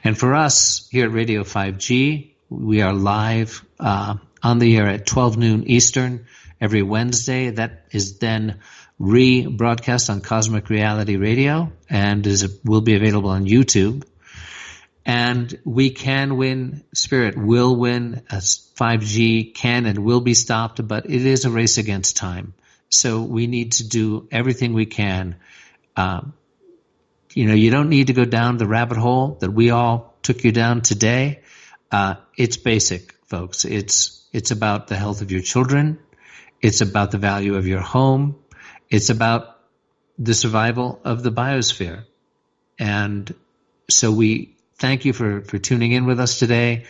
And for us here at Radio 5G, we are live on the air at 12 noon Eastern every Wednesday. That is then rebroadcast on Cosmic Reality Radio and will be available on YouTube. And we can win. Spirit will win. 5G can and will be stopped, but it is a race against time. So we need to do everything we can. You don't need to go down the rabbit hole that we all took you down today. It's basic, folks. It's about the health of your children. It's about the value of your home. It's about the survival of the biosphere. And so we thank you for tuning in with us today,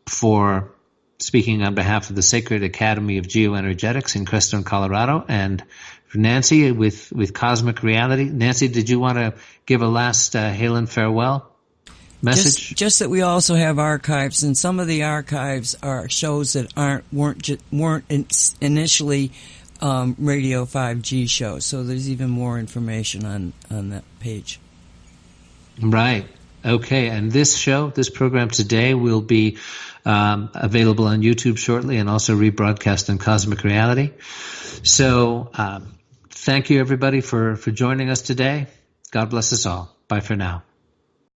for speaking on behalf of the Sacred Academy of Geoenergetics in Crestone, Colorado, and for Nancy with Cosmic Reality. Nancy, did you want to give a last hail and farewell message? Just that we also have archives, and some of the archives are shows that weren't initially Radio 5G shows. So there's even more information on that page. Right. Okay. And this program today will be available on YouTube shortly and also rebroadcast on Cosmic Reality. So thank you, everybody, for joining us today. God bless us all. Bye for now.